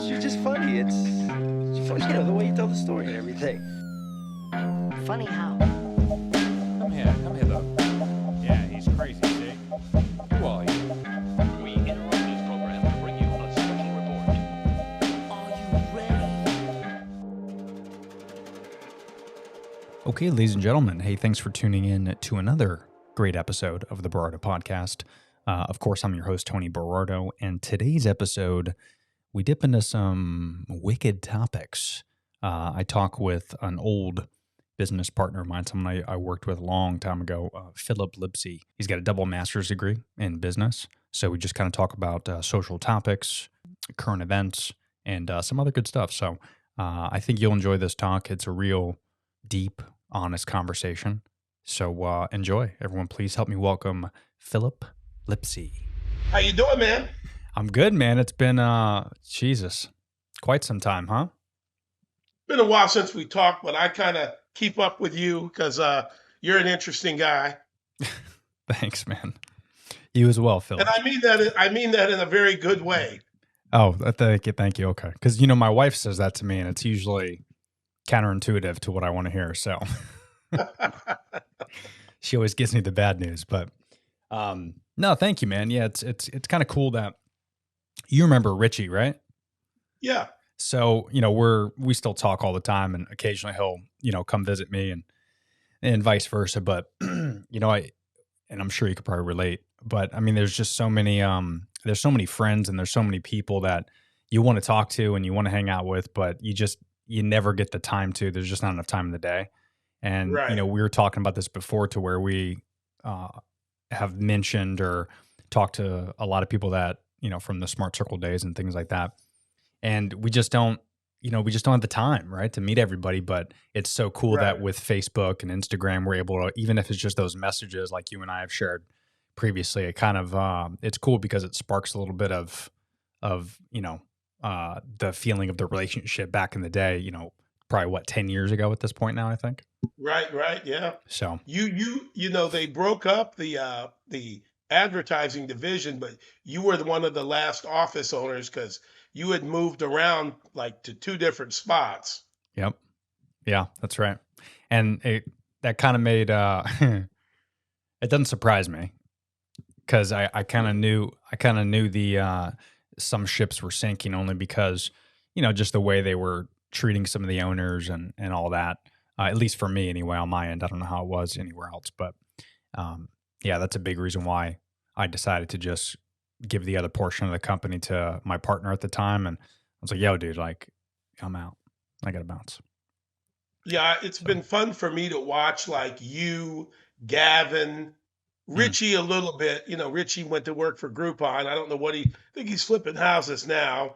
you're just funny. It's funny, the way you tell the story and everything. Funny how? Come here, though. Yeah, he's crazy, see? Who are you? We interrupt this program to bring you a special report. Are you ready? Okay, ladies and gentlemen, hey, thanks for tuning in to another great episode of the Berardo Podcast. Of course, I'm your host, Tony Berardo, and today's episode, we dip into some wicked topics. I talk with an old business partner of mine, someone I worked with a long time ago, Philip Lipsy. He's got a double master's degree in business, so we just kind of talk about social topics, current events, and some other good stuff. So I think you'll enjoy this talk. It's a real deep, honest conversation. So enjoy. Everyone, please help me welcome Philip Lipsy. How you doing, man? I'm good, man. It's been, Jesus, quite some time, huh? Been a while since we talked, but I kind of keep up with you because you're an interesting guy. Thanks, man. You as well, Philip. And I mean that in a very good way. Oh, thank you. Okay. Because, my wife says that to me, and it's usually counterintuitive to what I want to hear. So she always gives me the bad news. But no, thank you, man. Yeah, it's kind of cool that you remember Richie, right? Yeah. So, we still talk all the time, and occasionally he'll, come visit me and vice versa. But, and I'm sure you could probably relate, but I mean, there's just so many friends and there's so many people that you want to talk to and you want to hang out with, but you never get the time to. There's just not enough time in the day. And, right. We were talking about this before to where we have mentioned or talked to a lot of people that, from the Smart Circle days and things like that. And we just don't have the time, right, to meet everybody. But it's so cool Right. that with Facebook and Instagram, we're able to, even if it's just those messages like you and I have shared previously, it kind of, it's cool because it sparks a little bit of the feeling of the relationship back in the day, probably 10 years ago at this point now, I think. Right. Yeah. So They broke up the advertising division, but you were one of the last office owners because you had moved around like to two different spots. Yep. Yeah, that's right. And that kind of made, it doesn't surprise me because I kind of knew the, some ships were sinking only because, just the way they were treating some of the owners and all that, at least for me anyway, on my end. I don't know how it was anywhere else, but yeah, that's a big reason why I decided to just give the other portion of the company to my partner at the time. And I was like, yo, dude, like, I'm out. I got to bounce. Yeah, it's been fun for me to watch like you, Gavin, Richie a little bit. Richie went to work for Groupon. I don't know I think he's flipping houses now.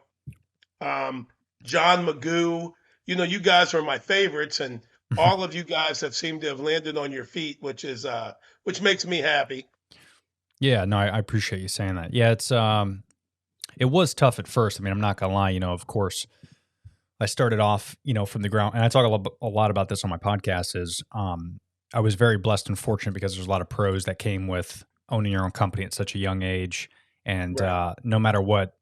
John Magoo, you guys are my favorites, and all of you guys have seemed to have landed on your feet, which makes me happy. Yeah, no, I appreciate you saying that. Yeah, it was tough at first. I mean, I'm not gonna lie. Of course, I started off, from the ground, and I talk a lot about this on my podcast. Is I was very blessed and fortunate because there's a lot of pros that came with owning your own company at such a young age, and Right. No matter what,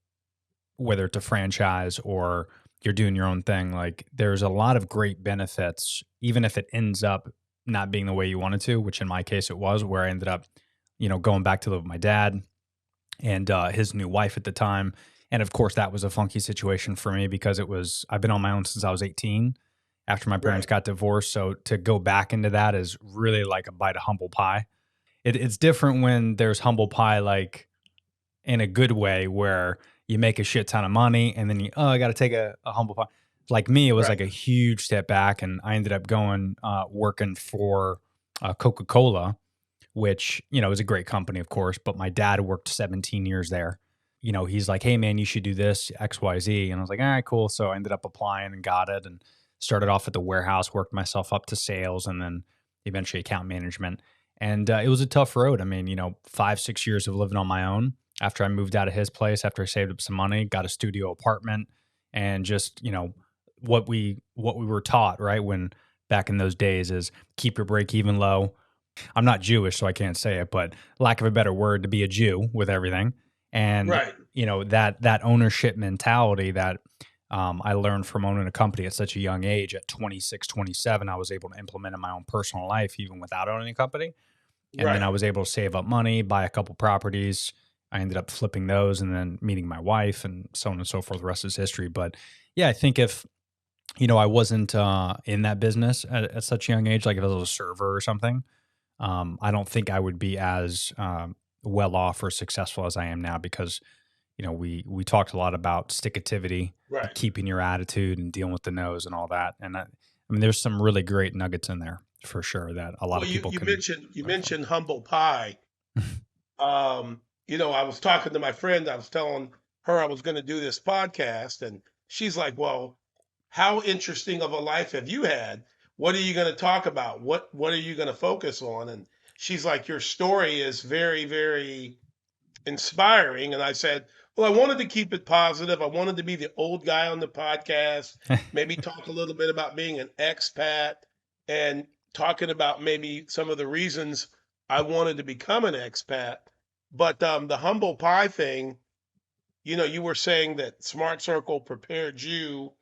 whether it's a franchise or you're doing your own thing, like there's a lot of great benefits, even if it ends up not being the way you wanted to, which in my case it was, where I ended up going back to live with my dad and his new wife at the time. And of course, that was a funky situation for me because I've been on my own since I was 18 after my parents Right. got divorced. So to go back into that is really like a bite of humble pie. It's different when there's humble pie, like in a good way where you make a shit ton of money and then I got to take a humble pie. Like me, it was Right. like a huge step back. And I ended up going, working for Coca-Cola, which, is a great company, of course, but my dad worked 17 years there. He's like, hey man, you should do this, XYZ. And I was like, all right, cool. So I ended up applying and got it and started off at the warehouse, worked myself up to sales and then eventually account management. And it was a tough road. I mean, 5-6 years of living on my own after I moved out of his place, after I saved up some money, got a studio apartment and just, what we were taught, right? When back in those days is keep your break even low. I'm not Jewish, so I can't say it, but lack of a better word, to be a Jew with everything. And, Right. that ownership mentality that I learned from owning a company at such a young age. At 26, 27, I was able to implement in my own personal life, even without owning a company. And then I Right. was able to save up money, buy a couple properties. I ended up flipping those and then meeting my wife and so on and so forth. The rest is history. But yeah, I think if, I wasn't in that business at such a young age, like if I was a server or something, I don't think I would be as well off or successful as I am now because, we talked a lot about stickativity, Right. keeping your attitude and dealing with the nose and all that. And I mean, there's some really great nuggets in there for sure that a lot Well, of you people you can mentioned you learn from. mentioned humble pie. I was talking to my friend. I was telling her I was going to do this podcast, and she's like, "Well, how interesting of a life have you had? What are you going to talk about? What are you going to focus on?" And she's like, "Your story is very, very inspiring." And I said, "Well, I wanted to keep it positive. I wanted to be the old guy on the podcast, maybe talk a little bit about being an expat and talking about maybe some of the reasons I wanted to become an expat." But the humble pie thing, you were saying that Smart Circle prepared you,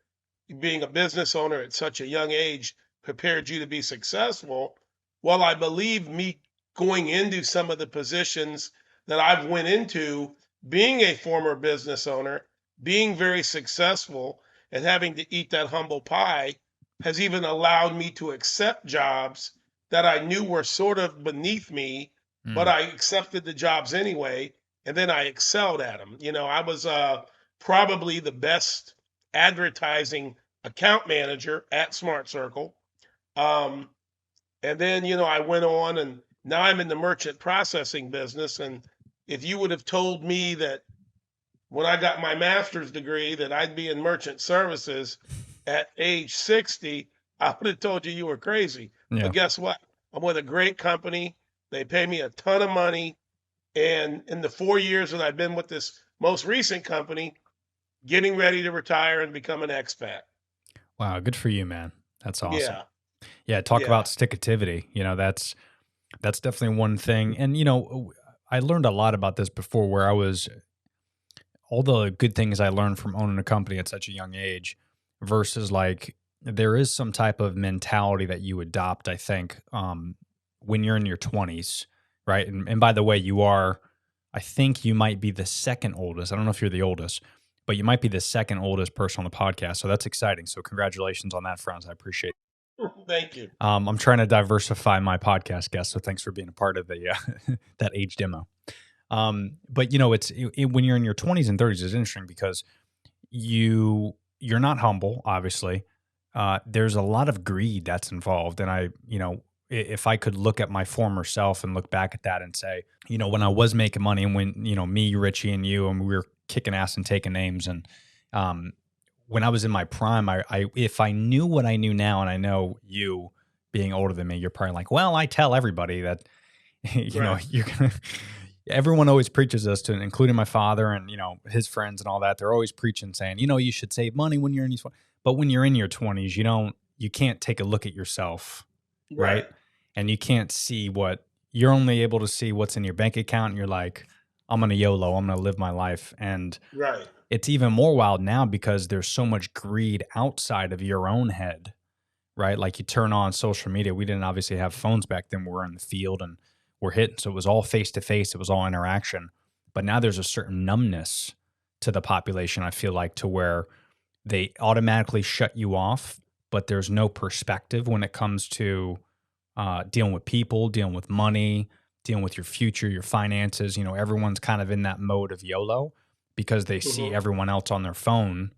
being a business owner at such a young age, prepared you to be successful. Well, I believe me going into some of the positions that I've went into, being a former business owner, being very successful, and having to eat that humble pie has even allowed me to accept jobs that I knew were sort of beneath me, but Mm, I accepted the jobs anyway, and then I excelled at them. I was probably the best advertising account manager at Smart Circle. Um, and then, I went on and now I'm in the merchant processing business. And if you would have told me that when I got my master's degree that I'd be in merchant services at age 60, I would have told you were crazy. yeah. But guess what? I'm with a great company. They pay me a ton of money. And in the 4 years that I've been with this most recent company, getting ready to retire and become an expat. Wow. Good for you, man. That's awesome. Yeah. Yeah. Talk Yeah. about stickativity. That's definitely one thing. And, I learned a lot about this before where I was all the good things I learned from owning a company at such a young age versus like there is some type of mentality that you adopt, I think, when you're in your 20s, right? And by the way, I think you might be the second oldest. I don't know if you're the oldest, but you might be the second oldest person on the podcast. So that's exciting. So congratulations on that front. I appreciate it. Thank you. I'm trying to diversify my podcast guests. So thanks for being a part of the that age demo. But when you're in your 20s and 30s, it's interesting because you're not humble, obviously. There's a lot of greed that's involved, and if I could look at my former self and look back at that and say, when I was making money, and when me, Richie, and you, and we were kicking ass and taking names, and um, when I was in my prime, I if I knew what I knew now, and I know you being older than me, you're probably like, well, I tell everybody that Right. you're gonna everyone always preaches this to including my father and his friends and all that. They're always preaching saying, you should save money when you're in but when you're in your 20s, you can't take a look at yourself, right? Right. And you can't see what you're only able to see what's in your bank account and you're like, I'm gonna YOLO, I'm gonna live my life. And Right. it's even more wild now because there's so much greed outside of your own head, right? Like you turn on social media. We didn't obviously have phones back then. We were in the field and we're hitting. So it was all face to face. It was all interaction. But now there's a certain numbness to the population, I feel like, to where they automatically shut you off, but there's no perspective when it comes to dealing with people, dealing with money, dealing with your future, your finances. Everyone's kind of in that mode of YOLO because they see Mhm. everyone else on their phone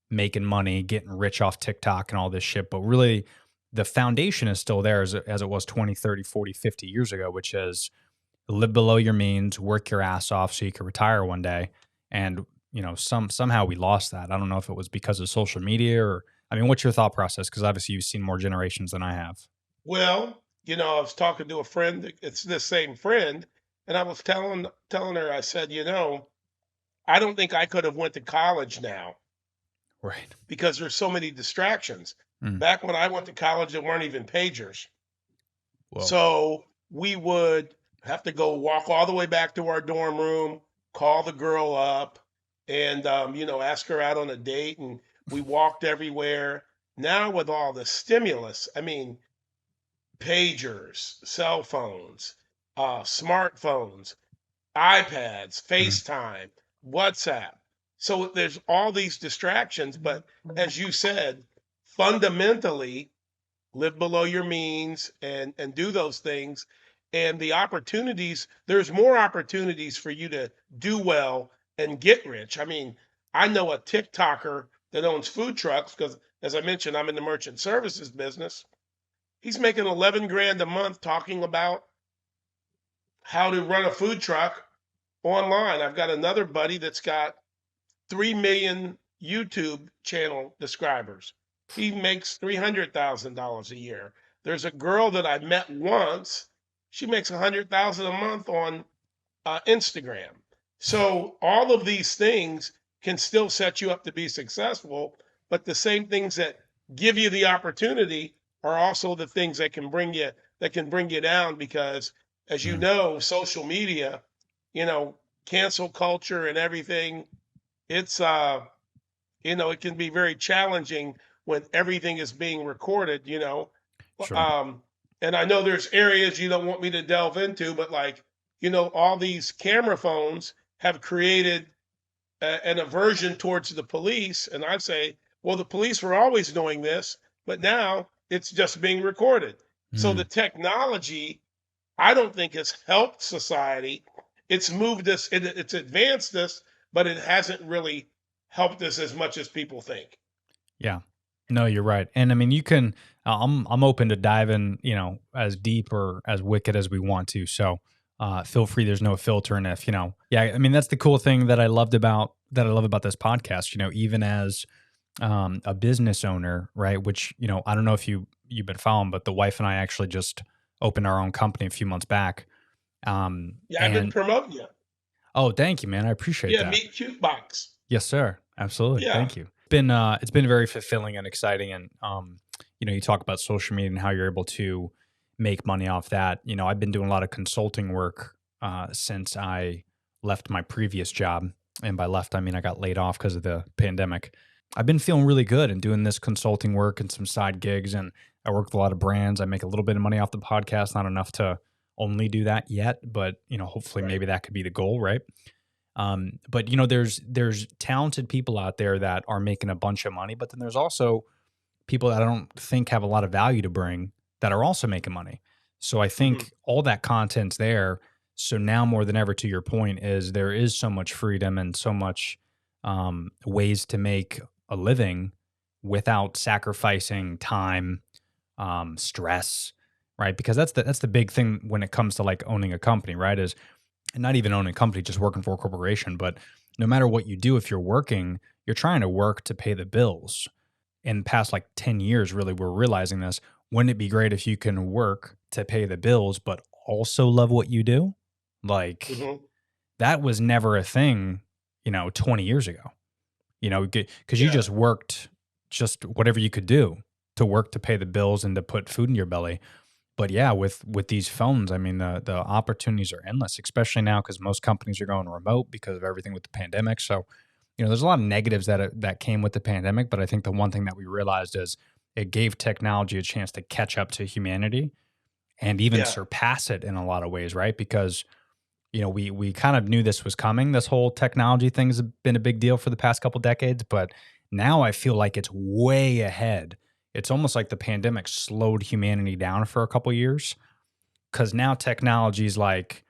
making money, getting rich off TikTok and all this shit. But really, the foundation is still there as it was 20, 30, 40, 50 years ago, which is live below your means, work your ass off so you can retire one day. And, somehow we lost that. I don't know if it was because of social media or, I mean, what's your thought process? Because obviously you've seen more generations than I have. Well, I was talking to a friend, it's the same friend, and I was telling her, I said, I don't think I could have went to college now Right. because there's so many distractions. Mm. Back when I went to college, there weren't even pagers. Whoa. So we would have to go walk all the way back to our dorm room, call the girl up, and ask her out on a date. And We walked everywhere. Now with all the stimulus, I mean, pagers, cell phones, smartphones, iPads, Mhm. FaceTime, WhatsApp. So there's all these distractions, but as you said, fundamentally live below your means and do those things, and the opportunities, there's more opportunities for you to do well and get rich. I mean, I know a TikToker that owns food trucks because, as I mentioned, I'm in the merchant services business. He's making 11 grand a month talking about how to run a food truck online. I've got another buddy that's got 3 million YouTube channel subscribers. He makes $300,000 a year. There's a girl that I met once. She makes 100,000 a month on Instagram. So all of these things can still set you up to be successful, but the same things that give you the opportunity are also the things that can bring you down because, as you Mm, know, social media, you know, cancel culture and everything, it's it can be very challenging when everything is being recorded, sure. um and I know there's areas you don't want me to delve into, but like, all these camera phones have created an aversion towards the police, and I say, well, the police were always doing this, but now it's just being recorded. So the Mm, technology, I don't think has helped society. It's moved us, it's advanced us, but it hasn't really helped us as much as people think. yeah. No, you're right. And I mean, you can. I'm open to diving, as deep or as wicked as we want to. So feel free. There's no filter. And if yeah, I mean, that's the cool thing that I love about this podcast. Even as a business owner, right? Which I don't know if you've been following, but the wife and I actually just opened our own company a few months back. Yeah, I've been And promoting you. oh, thank you, man. I appreciate Yeah, that. meet cute box. Yes, sir. Absolutely. Yeah, Thank you. It's been very fulfilling and exciting. And you talk about social media and how you're able to make money off that. I've been doing a lot of consulting work since I left my previous job. And by left, I mean I got laid off because of the pandemic. I've been feeling really good and doing this consulting work and some side gigs. And I work with a lot of brands. I make a little bit of money off the podcast, not enough to only do that yet, but hopefully right. maybe that could be the goal, right? But there's talented people out there that are making a bunch of money, but then there's also people that I don't think have a lot of value to bring that are also making money. So I Hmm. think all that content's there. So now more than ever, to your point, is there is so much freedom and so much ways to make a living without sacrificing time, stress, right? Because that's the big thing when it comes to like owning a company, right? Is and not even owning a company, just working for a corporation. But no matter what you do, if you're working, you're trying to work to pay the bills. In the past like 10 years, really, we're realizing this. Wouldn't it be great if you can work to pay the bills, but also love what you do? Like Hmm. that was never a thing, 20 years ago, because you Yeah, just worked just whatever you could do to work to pay the bills and to put food in your belly. But yeah, with these phones, I mean the opportunities are endless, especially now because most companies are going remote because of everything with the pandemic. So, there's a lot of negatives that came with the pandemic, but I think the one thing that we realized is it gave technology a chance to catch up to humanity and even yeah, surpass it in a lot of ways, right? Because we kind of knew this was coming. This whole technology thing's been a big deal for the past couple decades, but now I feel like it's way ahead. It's almost like the pandemic slowed humanity down for a couple years because now technology is like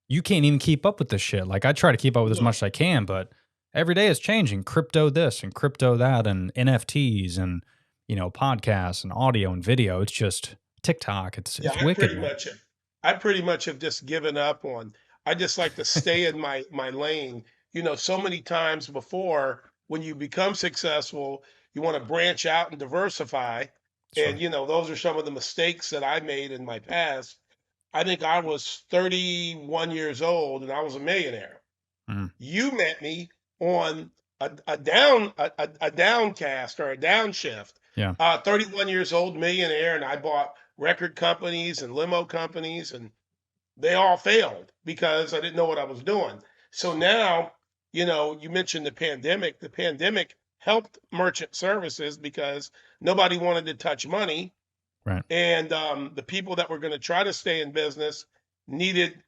you can't even keep up with this shit. Like I try to keep up with as no, much as I can, but every day is changing. Crypto this and crypto that and NFTs and podcasts and audio and video. It's just TikTok. It's yeah. it's wicked, man. I pretty much have just given up on. I just like to stay in my lane. So many times before, when you become successful, you want to branch out and diversify, and Sure. those are some of the mistakes that I made in my past. I think I was 31 years old and I was a millionaire. Mm, You met me on a downcast or a downshift. yeah. 31 years old, millionaire, and I bought record companies and limo companies, and they all failed because I didn't know what I was doing. So now, you mentioned the pandemic. The pandemic helped merchant services because nobody wanted to touch money, Right. and the people that were going to try to stay in business needed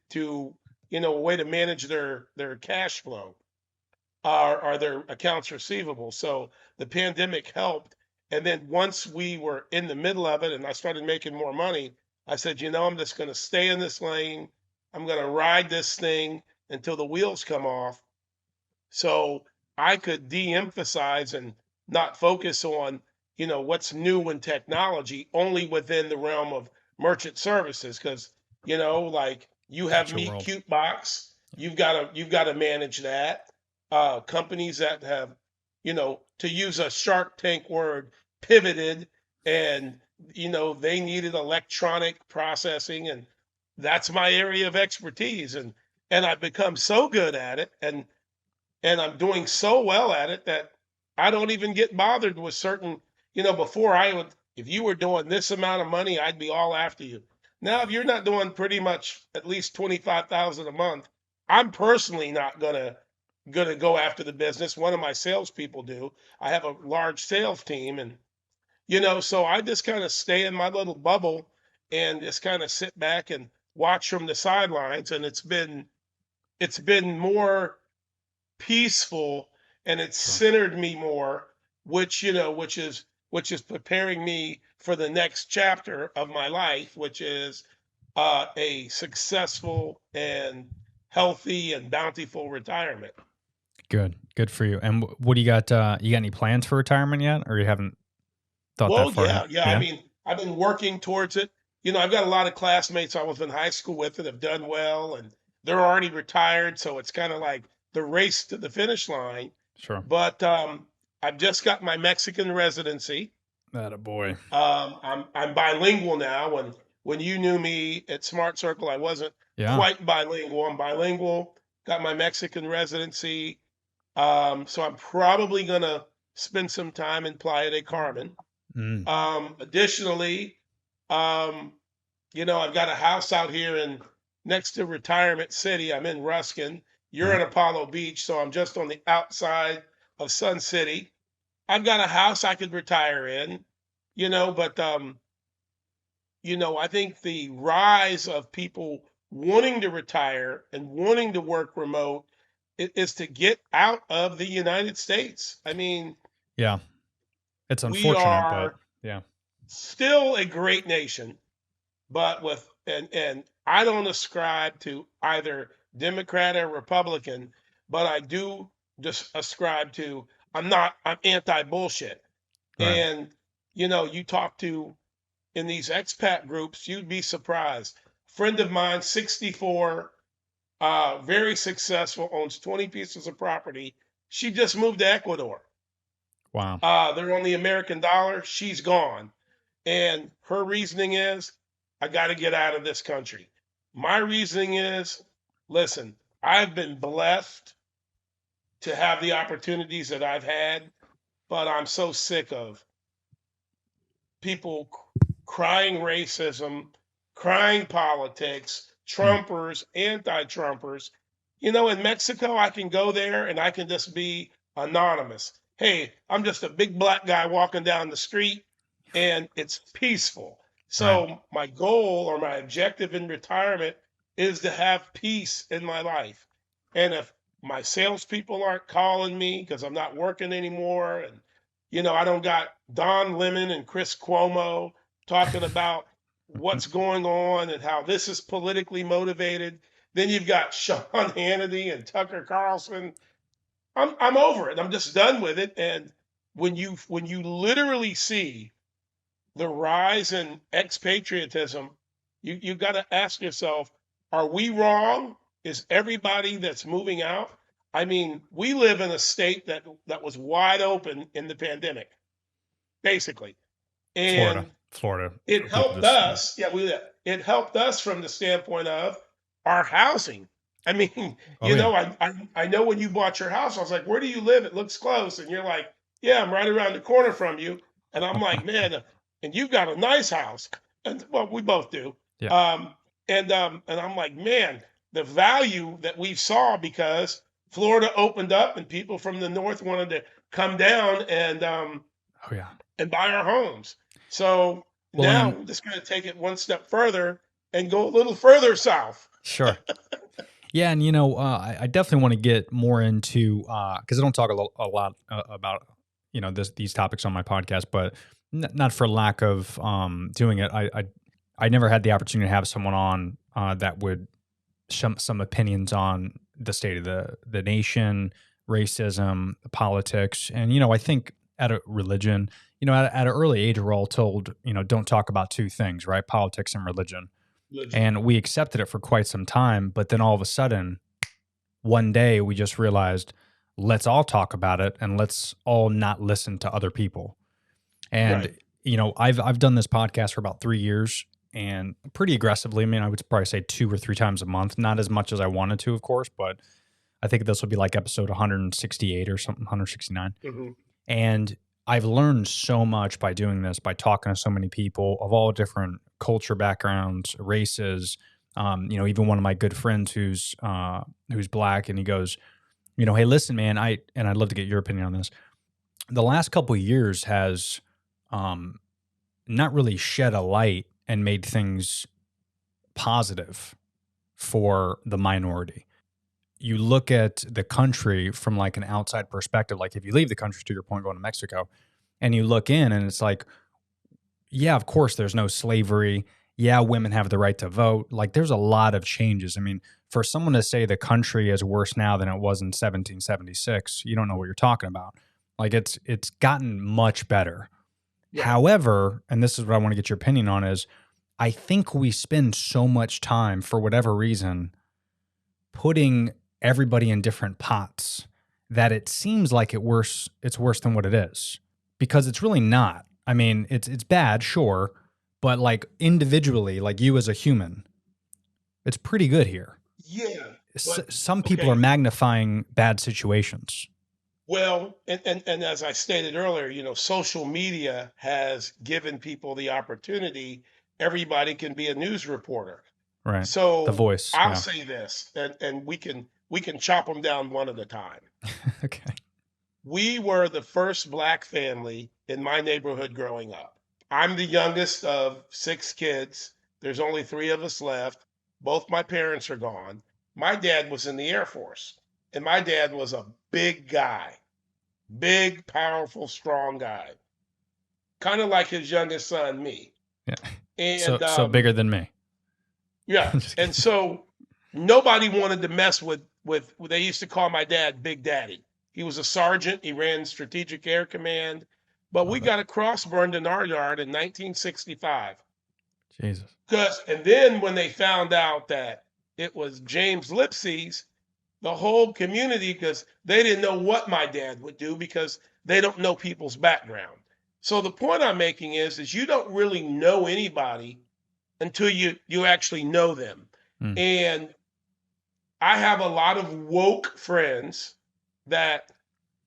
to, a way to manage their cash flow, or their accounts receivable. So the pandemic helped. And then once we were in the middle of it and I started making more money, I said, I'm just going to stay in this lane. I'm going to ride this thing until the wheels come off, so I could de-emphasize and not focus on, what's new in technology, only within the realm of merchant services. Because, like, you have Gotcha Meet world. Cute Box, you've got to manage that. Companies that have, to use a Shark Tank word, pivoted, and they needed electronic processing, and that's my area of expertise. And I've become so good at it, and I'm doing so well at it that I don't even get bothered with certain, before I would, if you were doing this amount of money, I'd be all after you. Now, if you're not doing pretty much at least 25,000 a month, I'm personally not gonna go after the business. One of my salespeople do. I have a large sales team, and so I just kind of stay in my little bubble and just kind of sit back and watch from the sidelines. And it's been more peaceful, and it's Sure. centered me more, which is preparing me for the next chapter of my life, which is a successful and healthy and bountiful retirement. Good. Good for you. And what do you got? You got any plans for retirement yet, or you haven't thought that Well, far ahead? yeah. I Yeah. mean, I've been working towards it. I've got a lot of classmates I was in high school with that have done well, and they're already retired. So it's kind of like the race to the finish line. Sure. But I've just got my Mexican residency. That a boy. I'm bilingual now. When you knew me at Smart Circle, I wasn't Yeah. quite bilingual. I'm bilingual. Got my Mexican residency. So I'm probably gonna spend some time in Playa del Carmen. Mm. Additionally, um, I've got a house out here in next to Retirement City. I'm in Ruskin. You're Yeah. in Apollo Beach, so I'm just on the outside of Sun City. I've got a house I could retire in, but I think the rise of people wanting to retire and wanting to work remote is to get out of the United States. I mean, Yeah. It's we unfortunate, but are yeah. still a great nation, but and I don't ascribe to either Democrat or Republican, but I do just ascribe to, I'm anti bullshit. Right. And you talk to, in these expat groups, you'd be surprised. Friend of mine, 64, very successful, owns 20 pieces of property. She just moved to Ecuador. Wow. They're on the American dollar. She's gone. And her reasoning is, I got to get out of this country. My reasoning is, listen, I've been blessed to have the opportunities that I've had, but I'm so sick of people crying racism, crying politics, Mm. Trumpers, anti-Trumpers. In Mexico, I can go there and I can just be anonymous. Hey, I'm just a big black guy walking down the street, and it's peaceful. Right. So my goal or my objective in retirement is to have peace in my life. And if my salespeople aren't calling me because I'm not working anymore, and I don't got Don Lemon and Chris Cuomo talking about what's going on and how this is politically motivated. Then you've got Sean Hannity and Tucker Carlson. I'm over it. I'm just done with it. And when you literally see the rise in expatriatism, you got to ask yourself, are we wrong? Is everybody that's moving out? I mean, we live in a state that was wide open in the pandemic, basically. Florida. And Florida. it For people helped just us. Yeah, it helped us from the standpoint of our housing. I mean, Oh yeah. I know when you bought your house, I was like, "Where do you live? It looks close." And you're like, "Yeah, I'm right around the corner from you." And I'm like, "Man, and you've got a nice house." And well, we both do. Yeah. And I'm like, "Man, the value that we saw because Florida opened up and people from the north wanted to come down Oh yeah. and buy our homes. So Well, now and we're just going to take it one step further and go a little further south. sure. Yeah, and I definitely want to get more into because I don't talk a lot about these topics on my podcast, but not for lack of doing it. I never had the opportunity to have someone on that would some opinions on the state of the nation, racism, politics, and I think at a religion, at an early age, we're all told don't talk about two things, right? Politics and religion, Religion. and we accepted it for quite some time, but then all of a sudden one day we just realized let's all talk about it and let's all not listen to other people. And Right. I've done this podcast for about 3 years and pretty aggressively. I mean, I would probably say 2 or 3 times a month, not as much as I wanted to, of course, but I think this will be like episode 168 or something, 169. Hmm. And I've learned so much by doing this, by talking to so many people of all different culture backgrounds, races. Even one of my good friends who's black, and he goes, hey, listen, man, I'd love to get your opinion on this. The last couple of years has not really shed a light and made things positive for the minority. You look at the country from like an outside perspective, like if you leave the country, to your point, going to Mexico, and you look in and it's like, yeah, of course there's no slavery. Yeah, women have the right to vote. Like there's a lot of changes. I mean, for someone to say the country is worse now than it was in 1776, you don't know what you're talking about. Like it's gotten much better. Right. However, and this is what I want to get your opinion on, is I think we spend so much time, for whatever reason, putting everybody in different pots that it seems like it's worse than what it is, because it's really not. I mean, it's bad, sure, but like individually, like you as a human, it's pretty good here. Yeah. But Some people are okay. magnifying bad situations. Well, and as I stated earlier, social media has given people the opportunity. Everybody can be a news reporter. Right. The So voice. I'll Yeah. say this, and we can chop them down one at a time. Okay. We were the first black family in my neighborhood growing up. I'm the youngest of 6 kids. There's only 3 of us left. Both my parents are gone. My dad was in the Air Force, and my dad was a big guy, big, powerful, strong guy, kind of like his youngest son, me. Yeah. And So bigger than me. yeah, Just and kidding. so nobody wanted to mess with. They used to call my dad Big Daddy. He was a sergeant. He ran Strategic Air Command, but we Love it. got a cross burned in our yard in 1965. Jesus. And then when they found out that it was James Lipsy's, the whole community, because they didn't know what my dad would do because they don't know people's background. So the point I'm making is you don't really know anybody until you actually know them. Mm. And I have a lot of woke friends that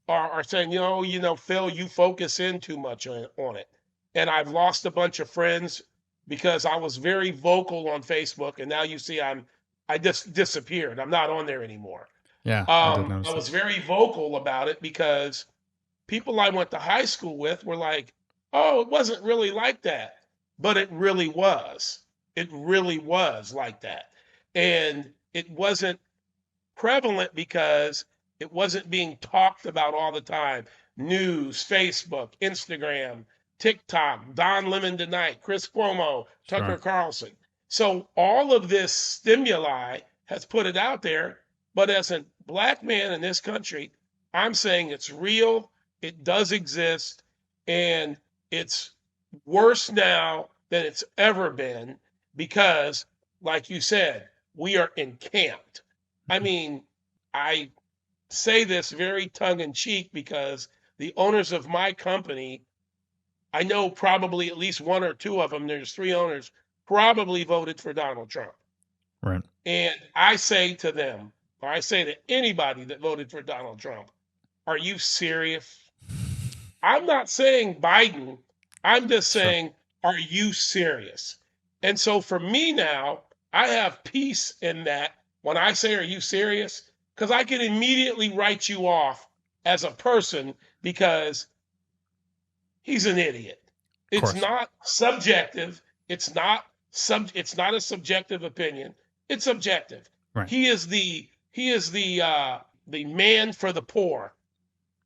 are saying, Phil, you focus in too much on it. And I've lost a bunch of friends because I was very vocal on Facebook, and now you see I just disappeared. I'm not on there anymore. Yeah, I did notice I was that. very vocal about it because people I went to high school with were like, "Oh, it wasn't really like that," but it really was. It really was like that, and it wasn't prevalent because it wasn't being talked about all the time. News, Facebook, Instagram, TikTok, Don Lemon tonight, Chris Cuomo, Tucker Sure. Carlson. So all of this stimuli has put it out there. But as a black man in this country, I'm saying it's real, it does exist, and it's worse now than it's ever been because, like you said, we are encamped. I mean, I say this very tongue in cheek because the owners of my company, I know probably at least one or two of them, there's 3 owners, probably voted for Donald Trump. Right. And I say to them, or I say to anybody that voted for Donald Trump, are you serious? I'm not saying Biden. I'm just Sure. saying, are you serious? And so for me now, I have peace in that when I say, are you serious? Because I can immediately write you off as a person because he's an idiot. Of It's course. not subjective. It's not a subjective opinion. It's objective. Right. He is the man for the poor.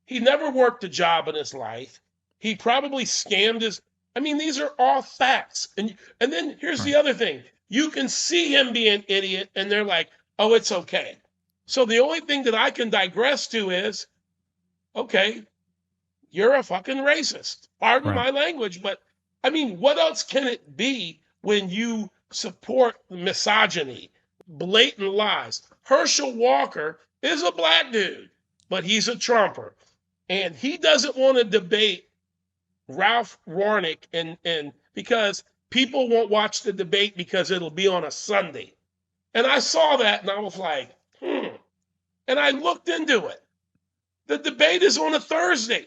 He never worked a job in his life. He probably scammed his. I mean, these are all facts. And then here's the Right. other thing. You can see him be an idiot, and they're like, "Oh, it's okay." So the only thing that I can digress to is, okay, you're a fucking racist. Pardon Right. my language, but I mean, what else can it be when you support misogyny, blatant lies? Herschel Walker is a black dude, but he's a Trumper. And he doesn't want to debate Ralph Warnick and because people won't watch the debate because it'll be on a Sunday. And I saw that and I was like, And I looked into it. The debate is on a Thursday.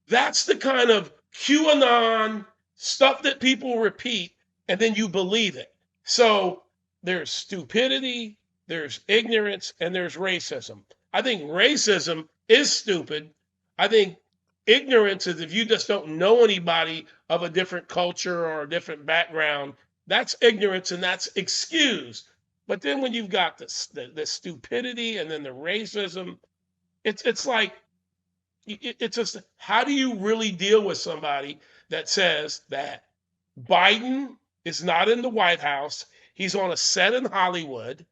That's the kind of QAnon stuff that people repeat and then you believe it. So there's stupidity, there's ignorance, and there's racism. I think racism is stupid. I think ignorance is if you just don't know anybody of a different culture or a different background, that's ignorance and that's excused. But then when you've got the stupidity and then the racism, it's like it's just how do you really deal with somebody that says that Biden is not in the White House, he's on a set in Hollywood,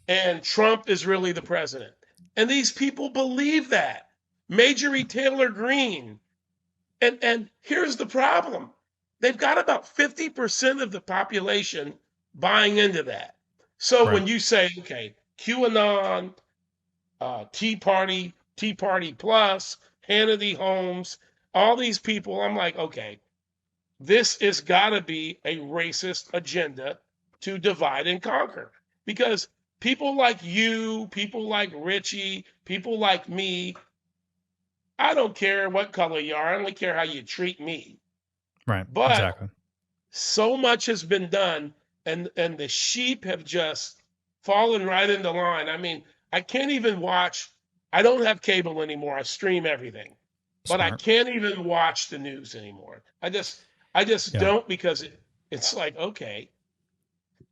and Trump is really the president? And these people believe that. Marjorie Taylor Greene. And here's the problem. They've got about 50% of the population buying into that. So when Right. you say, okay, QAnon, Tea Party Plus, Hannity Holmes, all these people, I'm like, okay, this has got to be a racist agenda to divide and conquer. Because people like you, people like Richie, people like me, I don't care what color you are. I only care how you treat me. Right. But Exactly. so much has been done, and the sheep have just fallen right into line. I mean, I can't even watch. I don't have cable anymore. I stream everything, but I Smart. can't even watch the news anymore. I just Yeah. don't because it's like, okay.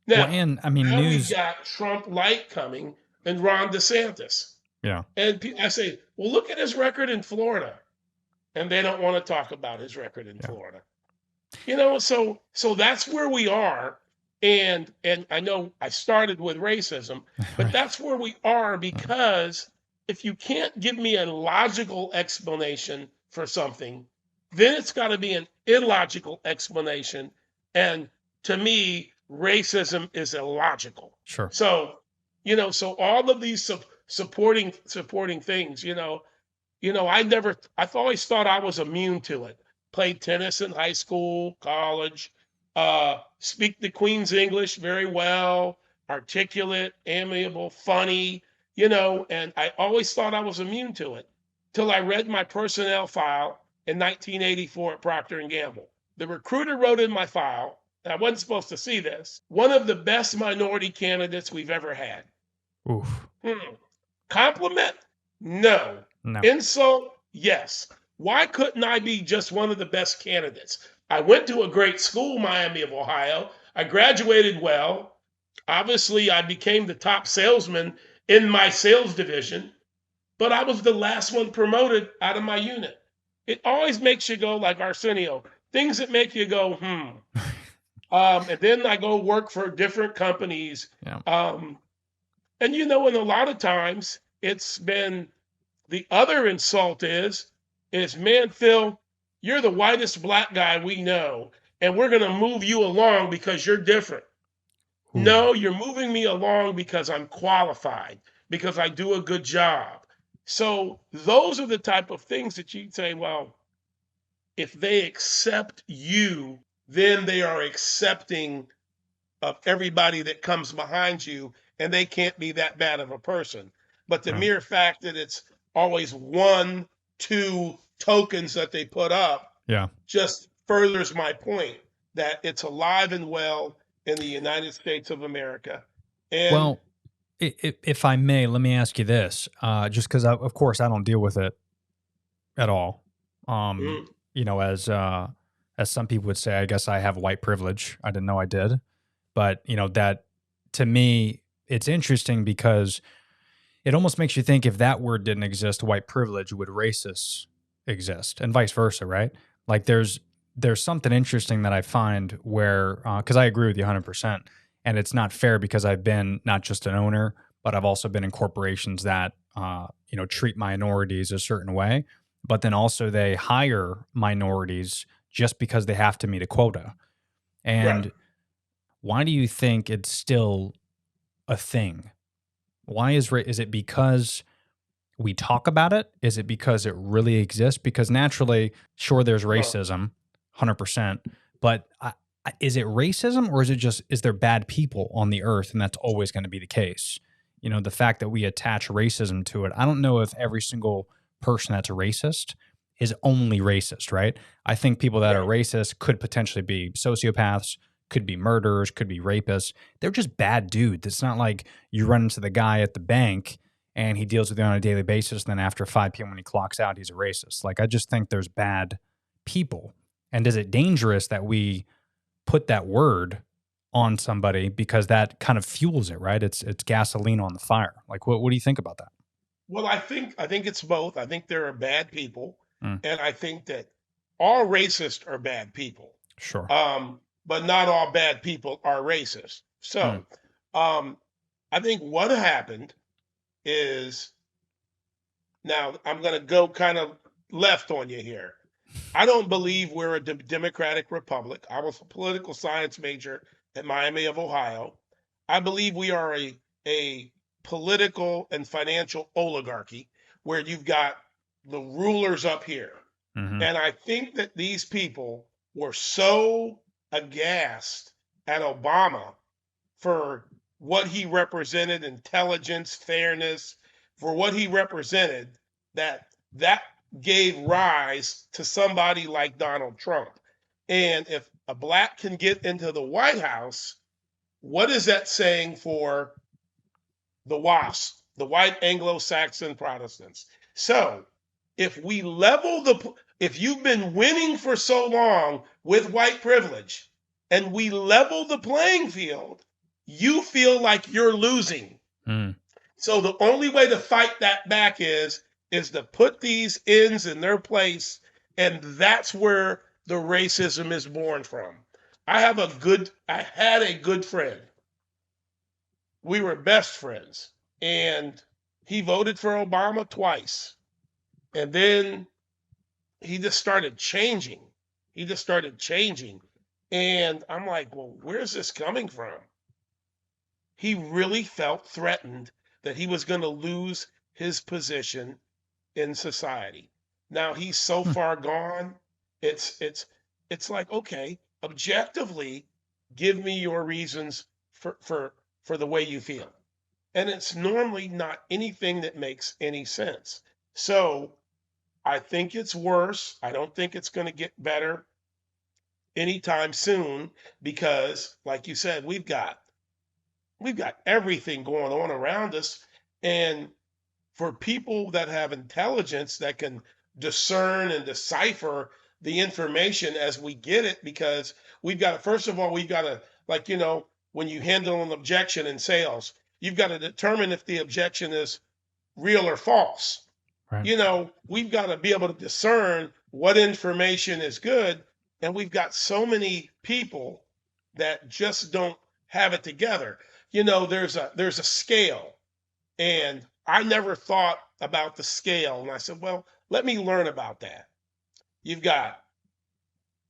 Well, Now, and I mean, now we've news. got Trump light coming and Ron DeSantis. Yeah. And I say, well, look at his record in Florida. And they don't want to talk about his record in Yeah. Florida. You know, so that's where we are. And I know I started with racism, but Right. that's where we are because if you can't give me a logical explanation for something, then it's got to be an illogical explanation. And to me, racism is illogical. Sure. So, you know, so all of these supporting things, I've always thought I was immune to it. Played tennis in high school, college, speak the Queen's English very well, articulate, amiable, funny, and I always thought I was immune to it till I read my personnel file in 1984 at Procter & Gamble. The recruiter wrote in my file, and I wasn't supposed to see this, one of the best minority candidates we've ever had. Oof. Compliment? No. No. Insult? Yes. Why couldn't I be just one of the best candidates? I went to a great school, Miami of Ohio. I graduated well. Obviously, I became the top salesman in my sales division, but I was the last one promoted out of my unit. It always makes you go like Arsenio, things that make you go, and then I go work for different companies. Yeah. And and a lot of times it's been the other insult is, man, Phil, you're the whitest black guy we know, and we're going to move you along because you're different. Ooh. No, you're moving me along because I'm qualified, because I do a good job. So those are the type of things that you say, well, if they accept you, then they are accepting of everybody that comes behind you, and they can't be that bad of a person. But the Right. mere fact that it's always 1, 2 tokens that they put up Yeah. just furthers my point that it's alive and well in the United States of America. And Well, if I may, let me ask you this, just because, of course, I don't deal with it at all. Mm. You know, as some people would say, I guess I have white privilege. I didn't know I did, but you know that to me, it's interesting because it almost makes you think if that word didn't exist, white privilege would racists exist, and vice versa, right? Like there's something interesting that I find where because I agree with you 100%, and it's not fair because I've been not just an owner, but I've also been in corporations that you know treat minorities a certain way, but then also they hire minorities just because they have to meet a quota. Right. And why do you think it's still a thing? Why is it because we talk about it? Is it because it really exists? Because naturally, sure, there's Well, racism, 100%, but is it racism or is it just, is there bad people on the earth and that's always going to be the case? You know, the fact that we attach racism to it, I don't know if every single person that's a racist is only racist, right? I think people that are right. racist could potentially be sociopaths, could be murderers, could be rapists. They're just bad dudes. It's not like you run into the guy at the bank and he deals with you on a daily basis. And then after 5 p.m. when he clocks out, he's a racist. Like, I just think there's bad people. And is it dangerous that we put that word on somebody because that kind of fuels it, right? It's gasoline on the fire. Like, what do you think about that? Well, I think it's both. I think there are bad people, Mm, and I think that all racists are bad people. sure. But not all bad people are racist. Mm, So, um, I think what happened is now I'm going to go kind of left on you here. I don't believe we're a democratic republic. I was a political science major at Miami of Ohio. I believe we are a political and financial oligarchy where you've got the rulers up here. hmm And I think that these people were so aghast at Obama for what he represented, intelligence, fairness, for what he represented, that gave rise to somebody like Donald Trump. And if a black can get into the White House, what is that saying for the WASP, the white Anglo-Saxon Protestants? So if you've been winning for so long with white privilege and we level the playing field, you feel like you're losing. mm, So the only way to fight that back is to put these ends in their place, and that's where the racism is born from. I had a good friend. We were best friends, and he voted for Obama twice. And then he just started changing. He just started changing. And I'm like, well, where's this coming from? He really felt threatened that he was going to lose his position in society. Now he's so mm, far gone. It's it's it's like, okay, objectively, give me your reasons for the way you feel. And it's normally not anything that makes any sense. So I think it's worse. I don't think it's going to get better anytime soon because, like you said, we've got everything going on around us. And for people that have intelligence that can discern and decipher the information as we get it, because first of all, we've got to, like, when you handle an objection in sales, you've got to determine if the objection is real or false. right. We've got to be able to discern what information is good. And we've got so many people that just don't have it together. There's a scale, and I never thought about the scale. And I said, well, let me learn about that. You've got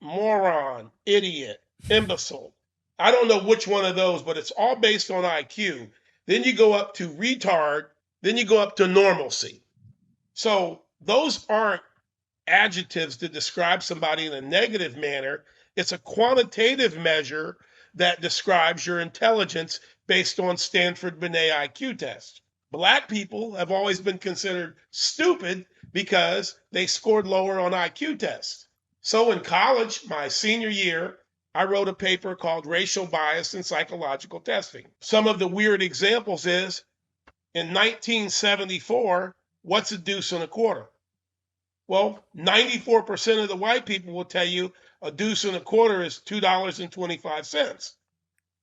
moron, idiot, imbecile. I don't know which one of those, but it's all based on IQ. Then you go up to retard, then you go up to normalcy. So those aren't adjectives to describe somebody in a negative manner. It's a quantitative measure that describes your intelligence based on Stanford Binet IQ test. Black people have always been considered stupid because they scored lower on IQ tests. So in college, my senior year, I wrote a paper called Racial Bias in Psychological Testing. Some of the weird examples is in 1974, what's a deuce and a quarter? Well, 94% of the white people will tell you a deuce and a quarter is $2.25.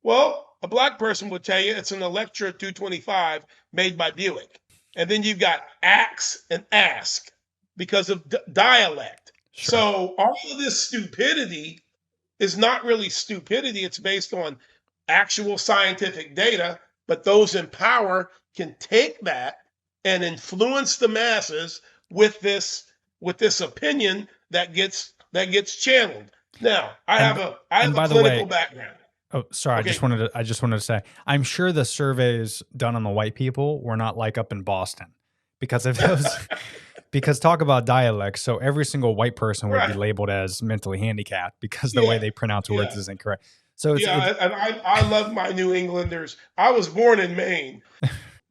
Well, a black person would tell you it's an Electra 225 made by Buick. And then you've got axe and ask because of dialect. Sure. So all of this stupidity is not really stupidity. It's based on actual scientific data, but those in power can take that and influence the masses with this opinion that gets channeled. Now, I have a clinical background. Oh, sorry. Okay. I just wanted to say, I'm sure the surveys done on the white people were not like up in Boston, because if those, because talk about dialects. So every single white person would be Right. labeled as mentally handicapped because the way they pronounce words isn't correct. So it's, and I love my New Englanders. I was born in Maine.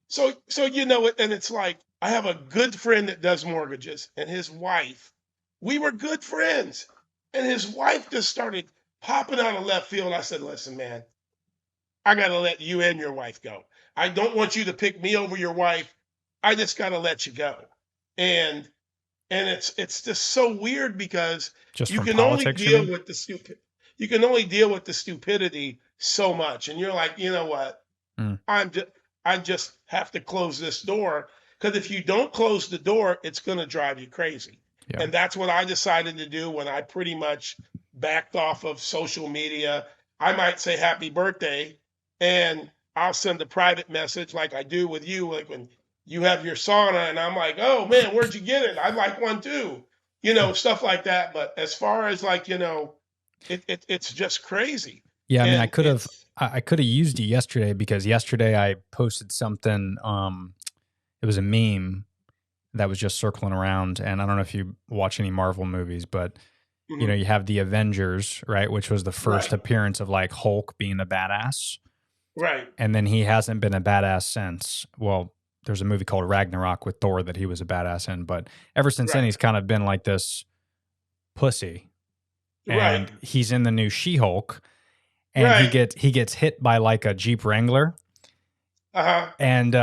So you know it, and it's like I have a good friend that does mortgages, and his wife, we were good friends, and his wife just started popping out of left field. I said, "Listen, man, I got to let you and your wife go. I don't want you to pick me over your wife. I just got to let you go." And it's just so weird because just you from can only politics, you deal mean? with the stupid. You can only deal with the stupidity so much, and you're like, you know what? Mm. I just have to close this door, because if you don't close the door, it's going to drive you crazy. Yeah. And that's what I decided to do when I pretty much backed off of social media. I might say happy birthday, and I'll send a private message like I do with you, like when you have your sauna, and I'm like, oh man, where'd you get it? I'd like one too. You know, stuff like that. But as far as like, you know, it's just crazy. Yeah, I mean, And I could have used it yesterday, because yesterday I posted something. It was a meme that was just circling around, and I don't know if you watch any Marvel movies, but you know, you have the Avengers, right, which was the first Right. appearance of like Hulk being a badass, Right. and then he hasn't been a badass since. Well, there's a movie called Ragnarok with Thor that he was a badass in, but ever since then Right. he's kind of been like this pussy, Right. and he's in the new She-Hulk. And Right. he gets hit by like a Jeep Wrangler, Uh-huh. and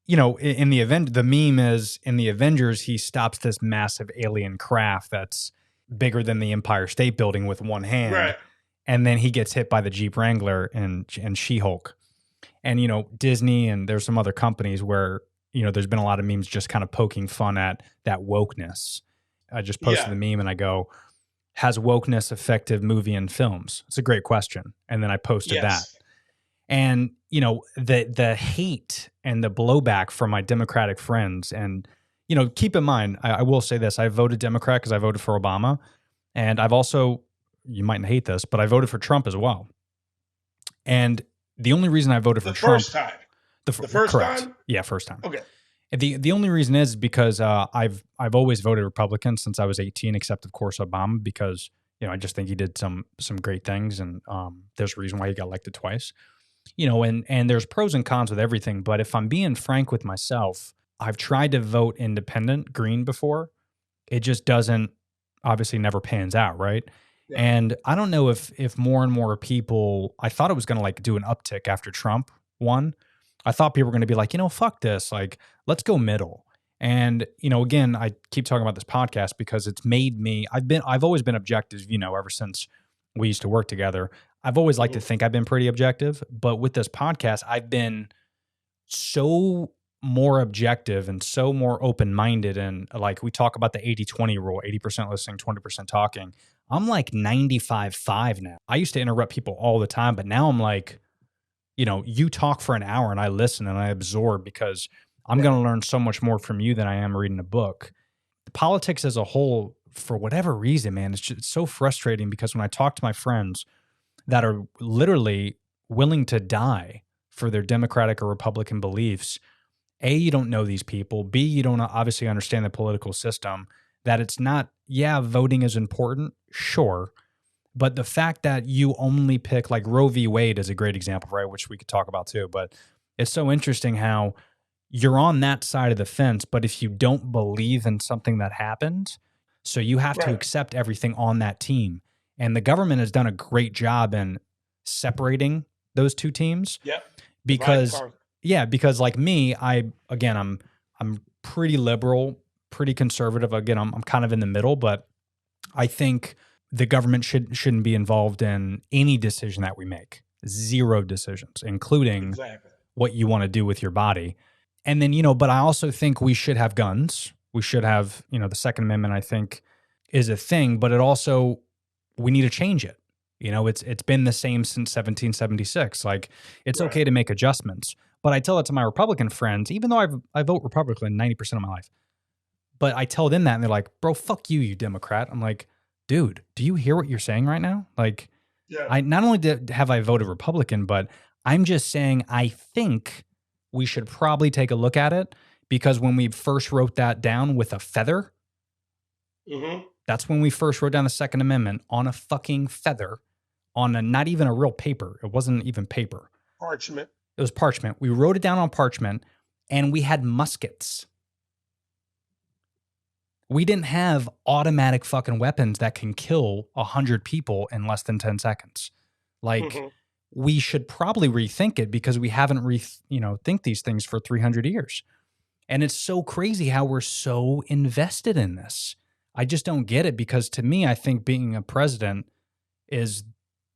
you know, in the event, the meme is in the Avengers, he stops this massive alien craft that's bigger than the Empire State Building with one hand, Right. and then he gets hit by the Jeep Wrangler and She-Hulk. And you know, Disney and there's some other companies where, you know, there's been a lot of memes just kind of poking fun at that wokeness. I just posted Yeah. the meme and I go, has wokeness affected movie and films? It's a great question. And then I posted that. Yes. And, you know, the hate and the blowback from my Democratic friends. And, you know, keep in mind, I will say this. I voted Democrat because I voted for Obama. And I've also, you might hate this, but I voted for Trump as well. And the only reason I voted for The Trump. first time. The first correct. time? Yeah, first time. Okay. The only reason is because I've always voted Republican since I was 18, except of course Obama, because, you know, I just think he did some great things, and there's a reason why he got elected twice. You know, and there's pros and cons with everything, but if I'm being frank with myself, I've tried to vote independent, green before. It just doesn't, obviously never pans out, right? Right. And I don't know if more and more people, I thought it was going to like do an uptick after Trump won. I thought people were going to be like, you know, fuck this, like let's go middle. And, you know, again, I keep talking about this podcast because it's made me, I've always been objective, you know, ever since we used to work together. I've always liked to think I've been pretty objective, but with this podcast, I've been so more objective and so more open-minded. And like we talk about the 80-20 rule, 80% listening, 20% talking. I'm like 95-5 now. I used to interrupt people all the time, but now I'm like, you know, you talk for an hour and I listen and I absorb, because I'm going to learn so much more from you than I am reading a book. Politics as a whole, for whatever reason, man, it's so frustrating, because when I talk to my friends that are literally willing to die for their Democratic or Republican beliefs, A, you don't know these people. B, you don't obviously understand the political system, that it's not, yeah, voting is important, sure. But the fact that you only pick, like Roe v. Wade is a great example, right? Which we could talk about too. But it's so interesting how you're on that side of the fence, but if you don't believe in something that happened, so you have to accept everything on that team. And the government has done a great job in separating those two teams. Yep. Because, yeah, because like me, I'm pretty liberal pretty conservative. Again, I'm kind of in the middle, but I think the government shouldn't be involved in any decision that we make. Zero decisions, including Exactly. what you want to do with your body. And then, but I also think we should have guns. We should have, the Second Amendment, I think, is a thing, but it also, we need to change it. It's been the same since 1776. Like, it's okay Right. to make adjustments. But I tell that to my Republican friends, even though I vote Republican 90% of my life. But I tell them that and they're like, bro, fuck you, you Democrat. I'm like, dude, do you hear what you're saying right now? Like, Yeah. I not only have I voted Republican, but I'm just saying I think we should probably take a look at it, because when we first wrote that down with a feather, Mm-hmm. that's when we first wrote down the Second Amendment on a fucking feather, on not even a real paper. It wasn't even paper. Parchment. It was parchment. We wrote it down on parchment, and we had muskets. We didn't have automatic fucking weapons that can kill 100 people in less than 10 seconds. Like, Mm-hmm. we should probably rethink it, because we haven't think these things for 300 years. And it's so crazy how we're so invested in this. I just don't get it, because to me, I think being a president is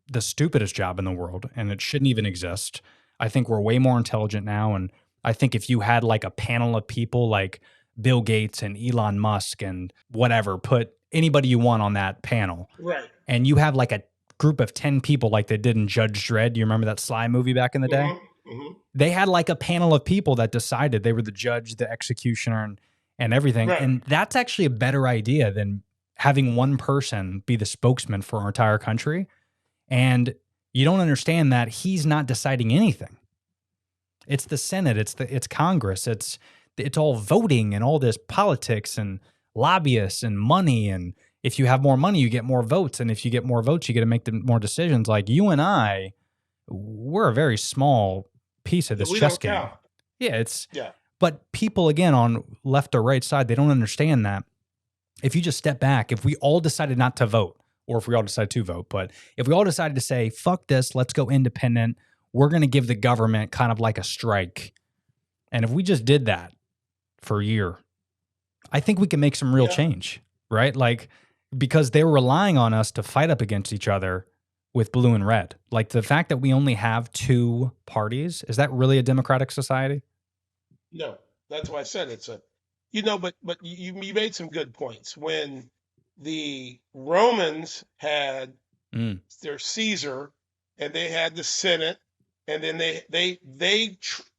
the stupidest job in the world, and it shouldn't even exist. I think we're way more intelligent now. And I think if you had like a panel of people like Bill Gates and Elon Musk and whatever, put anybody you want on that panel, Right. and you have like a group of 10 people like they did in Judge Dredd. You remember that Sly movie back in the day? Mm-hmm. Mm-hmm. They had like a panel of people that decided. They were the judge, the executioner, and everything. Right. And that's actually a better idea than having one person be the spokesman for our entire country. And you don't understand that he's not deciding anything. It's the Senate, it's Congress, it's all voting and all this politics and lobbyists and money. And if you have more money, you get more votes. And if you get more votes, you get to make more decisions. Like, you and I, we're a very small piece of this We chess don't game. count. Yeah, but people, again, on left or right side, they don't understand that if you just step back, if we all decided not to vote, or if we all decided to vote, but if we all decided to say, fuck this, let's go independent, we're going to give the government kind of like a strike. And if we just did that for a year, I think we can make some real change, right? Like, because they were relying on us to fight up against each other with blue and red. Like, the fact that we only have two parties, is that really a democratic society? No, that's why I said it's a, but you made some good points. When the Romans had their Caesar, and they had the Senate, and then they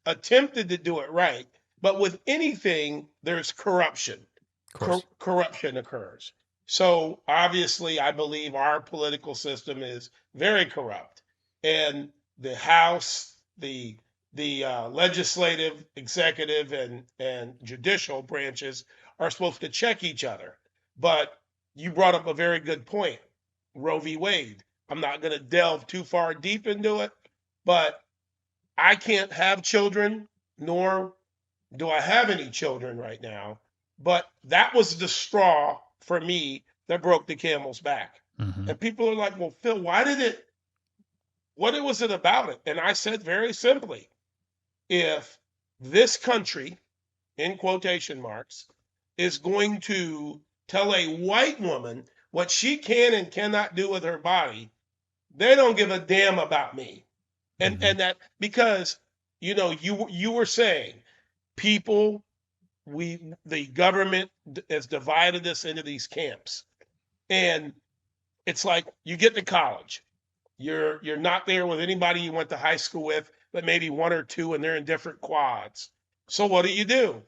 attempted to do it right. But with anything, there's corruption. Of course. Corruption occurs. So obviously, I believe our political system is very corrupt, and the House, the legislative, executive, and judicial branches are supposed to check each other. But you brought up a very good point, Roe v. Wade. I'm not going to delve too far deep into it, but I can't have children, nor do I have any children right now. But that was the straw for me that broke the camel's back. Mm-hmm. And people are like, well, Phil, what was it about it? And I said very simply, if this country, in quotation marks, is going to tell a white woman what she can and cannot do with her body, they don't give a damn about me. And that, because, you were saying people, the government has divided us into these camps. And it's like, you get to college, you're not there with anybody you went to high school with, but maybe one or two, and they're in different quads. So what do?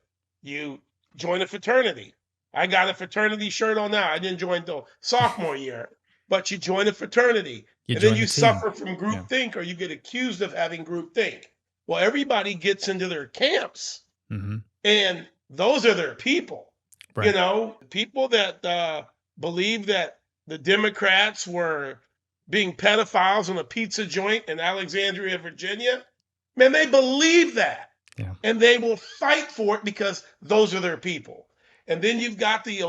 You join a fraternity. I got a fraternity shirt on now. I didn't join till sophomore year, but you join a fraternity. And then you suffer from groupthink, or you get accused of having groupthink. Well, everybody gets into their camps, and those are their people. Right. People that believe that the Democrats were being pedophiles on a pizza joint in Alexandria, Virginia, man, they believe that. Yeah. And they will fight for it because those are their people. And then you've got the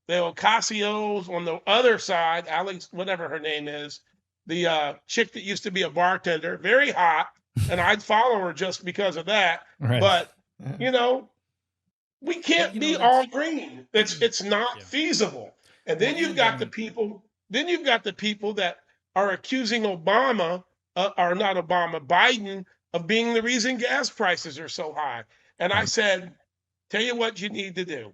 Ocasios on the other side, Alex, whatever her name is, the chick that used to be a bartender, very hot, and I'd follow her just because of that. Right. But, We But can't you know be all that's green. It's not yeah. feasible. And Well, then you've and got the people. Then you've got the people that are accusing Obama, or not Obama, Biden, of being the reason gas prices are so high. And I right. said, tell you what you need to do.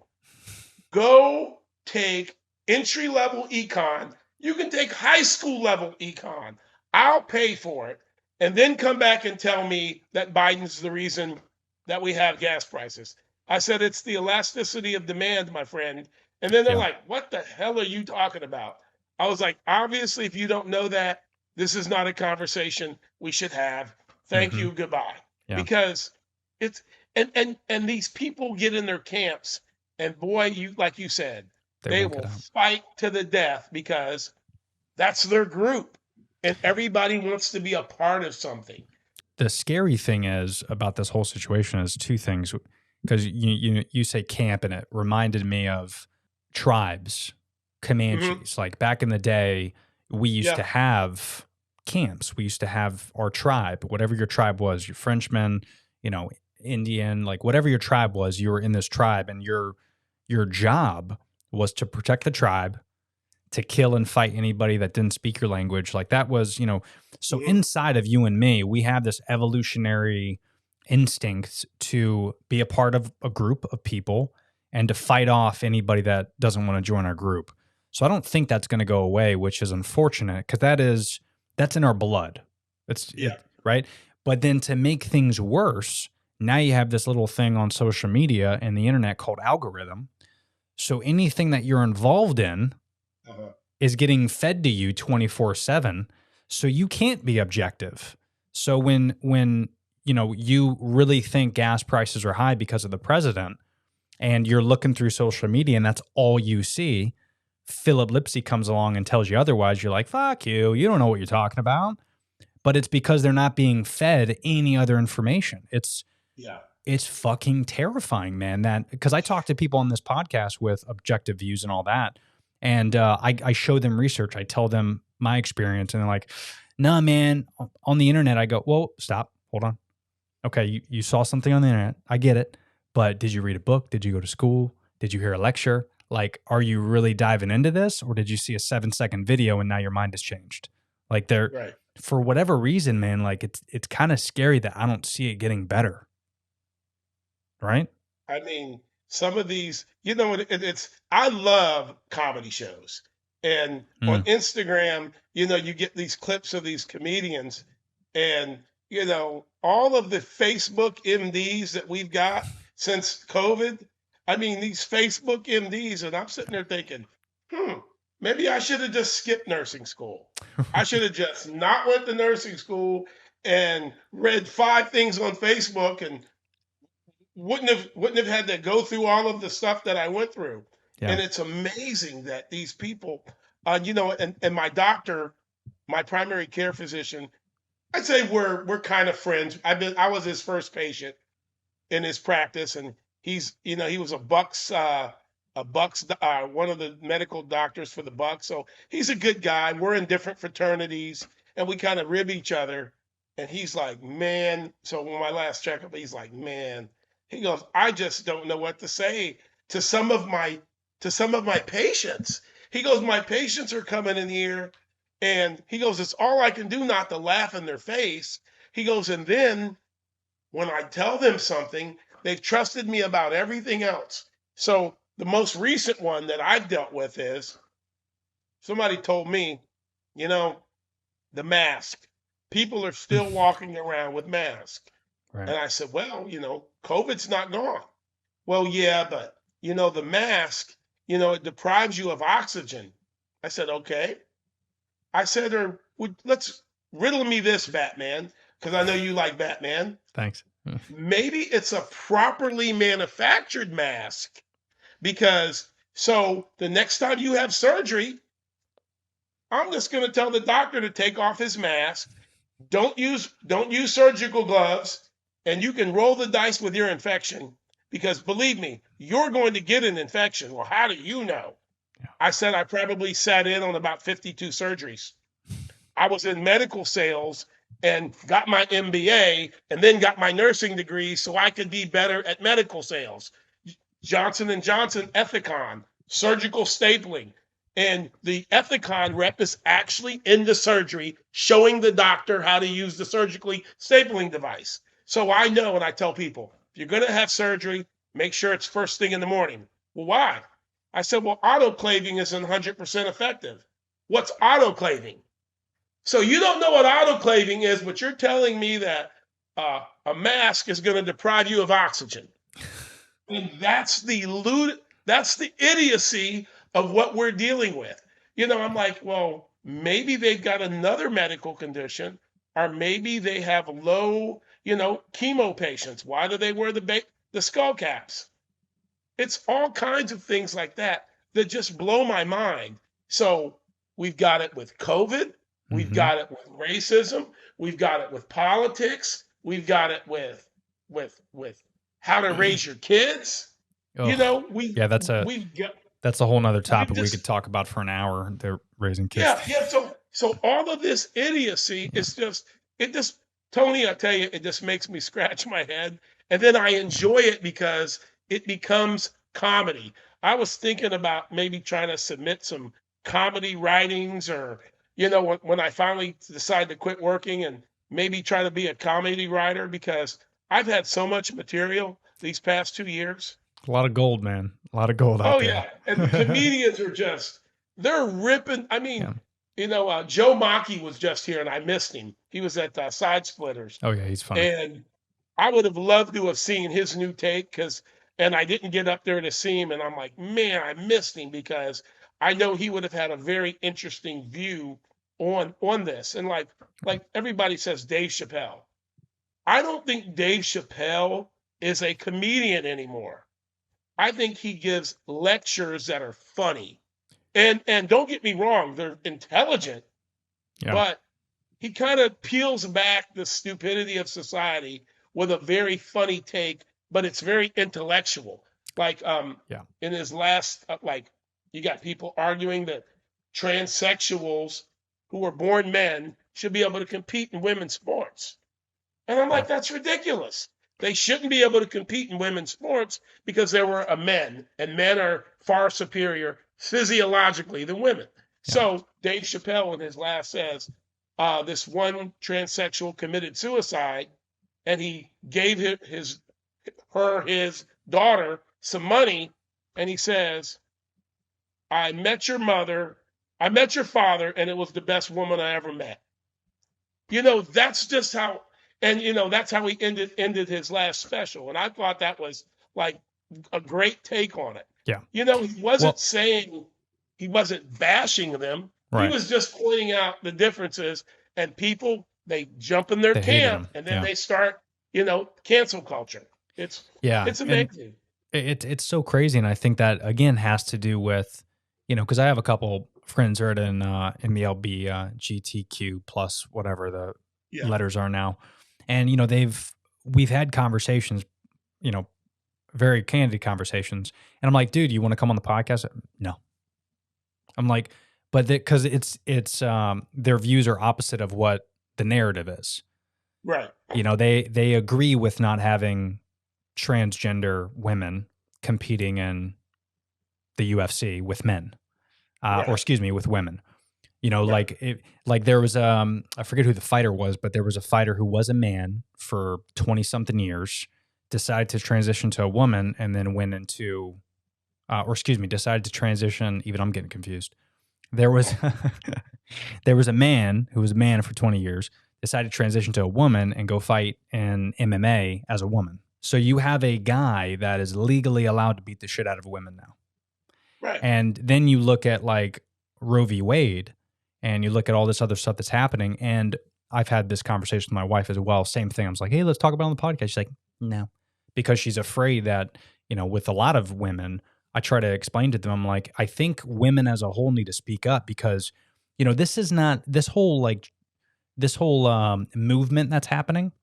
Go take entry level econ. You can take high school level econ. I'll pay for it. And then come back and tell me that Biden's the reason that we have gas prices. I said, it's the elasticity of demand, my friend. And then they're Yeah. like, what the hell are you talking about? I was like, obviously, if you don't know that, this is not a conversation we should have. Thank Mm-hmm. you. Goodbye. Yeah. Because it's, and these people get in their camps, and boy, you like you said, They they won't get will out. fight to the death because that's their group. And everybody wants to be a part of something. The scary thing is about this whole situation is two things, because you say camp and it reminded me of tribes, Hmm. Comanches. Like back in the day, we used Yeah. to have camps. We used to have our tribe, whatever your tribe was, your Frenchman, Indian, like whatever your tribe was, you were in this tribe, and your job was to protect the tribe, to kill and fight anybody that didn't speak your language. Like that was, so Hmm. inside of you and me, we have this evolutionary instinct to be a part of a group of people and to fight off anybody that doesn't want to join our group. So I don't think that's going to go away, which is unfortunate because that's in our blood. Yeah. Right. But then to make things worse, now you have this little thing on social media and the internet called algorithm. So anything that you're involved in Uh-huh. is getting fed to you 24/7, so you can't be objective. So when you really think gas prices are high because of the president, and you're looking through social media and that's all you see, Philip Lipsy comes along and tells you otherwise, you're like, fuck you don't know what you're talking about. But it's because they're not being fed any other information. Yeah. It's fucking terrifying, man. That because I talk to people on this podcast with objective views and all that, and I show them research. I tell them my experience, and they're like, "Nah, man." On the internet, I go, "Whoa, stop, hold on. Okay, you saw something on the internet. I get it, but did you read a book? Did you go to school? Did you hear a lecture? Like, are you really diving into this, or did you see a 7-second video and now your mind has changed? Like, Right. for whatever reason, man. Like, it's kind of scary that I don't see it getting better." Right? I mean, some of these, it's, I love comedy shows. And on Mm, Instagram, you get these clips of these comedians, and, all of the Facebook MDs that we've got since COVID. I mean, these Facebook MDs, and I'm sitting there thinking, maybe I should have just skipped nursing school. I should have just not went to nursing school and read 5 things on Facebook, and wouldn't have had to go through all of the stuff that I went through. yeah. And it's amazing that these people, and my doctor, my primary care physician, I'd say we're kind of friends. I was his first patient in his practice, and he was a Bucks, one of the medical doctors for the Bucks. So he's a good guy. We're in different fraternities, and we kind of rib each other. And he's like, man. So when my last checkup, he's like, man. He goes, I just don't know what to say to some of my patients. He goes, my patients are coming in here, and he goes, it's all I can do not to laugh in their face. He goes, and then when I tell them something, they've trusted me about everything else. So the most recent one that I've dealt with is somebody told me, you know, the mask. People are still walking around with masks. Right. And I said, well, COVID's not gone. Well, yeah, but, the mask, it deprives you of oxygen. I said, okay. I said, let's riddle me this, Batman, because I know you like Batman. Thanks. Maybe it's a properly manufactured mask, because so the next time you have surgery, I'm just going to tell the doctor to take off his mask. Don't use surgical gloves, and you can roll the dice with your infection, because believe me, you're going to get an infection. Well, how do you know? I said I probably sat in on about 52 surgeries. I was in medical sales and got my MBA and then got my nursing degree so I could be better at medical sales. Johnson & Johnson Ethicon, surgical stapling. And the Ethicon rep is actually in the surgery showing the doctor how to use the surgically stapling device. So I know, and I tell people, if you're going to have surgery, make sure it's first thing in the morning. Well, why? I said, well, autoclaving isn't 100% effective. What's autoclaving? So you don't know what autoclaving is, but you're telling me that a mask is going to deprive you of oxygen. And that's the idiocy of what we're dealing with. I'm like, well, maybe they've got another medical condition, or maybe they have low, chemo patients. Why do they wear the skull caps? It's all kinds of things like that that just blow my mind. So we've got it with COVID, we've got it with racism, we've got it with politics, we've got it with how to raise your kids. Oh, yeah, that's a whole nother topic we could talk about for an hour. They're raising kids. Yeah. So all of this idiocy is just Tony, I tell you, it just makes me scratch my head, and then I enjoy it because it becomes comedy. I was thinking about maybe trying to submit some comedy writings, or when I finally decide to quit working, and maybe try to be a comedy writer, because I've had so much material these past 2 years. A lot of gold, man. A lot of gold out Oh there. yeah, and the comedians are they're ripping. I mean, Joe Maki was just here, and I missed him. He was at Side Splitters, Oh yeah, he's funny. and I would have loved to have seen his new take, and I didn't get up there to see him, and I'm like, man, I missed him, because I know he would have had a very interesting view on this. And like everybody says, Dave Chappelle. I don't think Dave Chappelle is a comedian anymore. I think he gives lectures that are funny. And don't get me wrong, they're intelligent, Yeah. but he kind of peels back the stupidity of society with a very funny take, but it's very intellectual. Like in his last you got people arguing that transsexuals who were born men should be able to compete in women's sports. And I'm like, that's ridiculous. They shouldn't be able to compete in women's sports because they were men, and men are far superior physiologically than women. Yeah. So Dave Chappelle in his last says, this one transsexual committed suicide, and he gave his daughter some money, and he says, I met your father, and it was the best woman I ever met. That's just how. And that's how he ended his last special, and I thought that was like a great take on it. Yeah. He wasn't saying, he wasn't bashing them. Right. He was just pointing out the differences, and people, they jump in their camp, and then they start, cancel culture. It's amazing. It's so crazy, and I think that again has to do with, because I have a couple friends who are in MLB, GTQ plus whatever the letters are now. And, we've had conversations, very candid conversations. And I'm like, dude, you want to come on the podcast? No. I'm like, but because it's their views are opposite of what the narrative is. Right. They agree with not having transgender women competing in the UFC with men, or excuse me, with women. Like there was I forget who the fighter was, but there was a fighter who was a man for 20 something years, decided to transition to a woman, and then went into decided to transition. Even I'm getting confused. There was a man who was a man for 20 years, decided to transition to a woman and go fight in MMA as a woman. So you have a guy that is legally allowed to beat the shit out of women now. Right. And then you look at like Roe v. Wade, and you look at all this other stuff that's happening. And I've had this conversation with my wife as well. Same thing. I was like, hey, let's talk about it on the podcast. She's like, no, because she's afraid that, with a lot of women, I try to explain to them, I'm like, I think women as a whole need to speak up, because, this is not this whole movement that's happening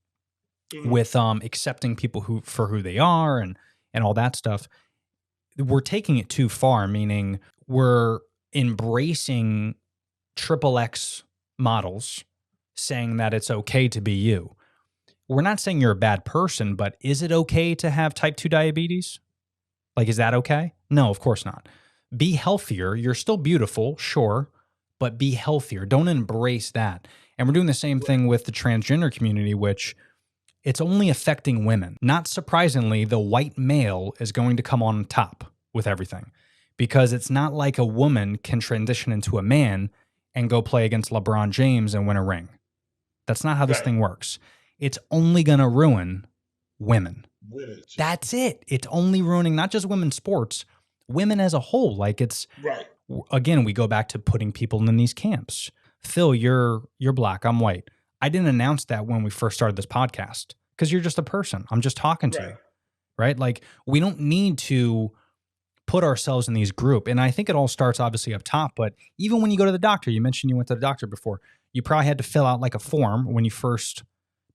with accepting people for who they are and all that stuff. We're taking it too far, meaning we're embracing XXX models, saying that it's okay to be you. We're not saying you're a bad person, but is it okay to have type 2 diabetes? Like, is that okay? No, of course not. Be healthier. You're still beautiful, sure, but be healthier. Don't embrace that. And we're doing the same thing with the transgender community, which it's only affecting women. Not surprisingly, the white male is going to come on top with everything because it's not like a woman can transition into a man and go play against LeBron James and win a ring. That's not how this Right. thing works. It's only going to ruin women. Women. That's it. It's only ruining not just women's sports, women as a whole. Like it's, Right. again, we go back to putting people in these camps. Phil, you're black, I'm white. I didn't announce that when we first started this podcast because you're just a person. I'm just talking to Right. you, right? Like we don't need to put ourselves in these group. And I think it all starts obviously up top, but even when you go to the doctor, you mentioned you went to the doctor before, you probably had to fill out like a form when you first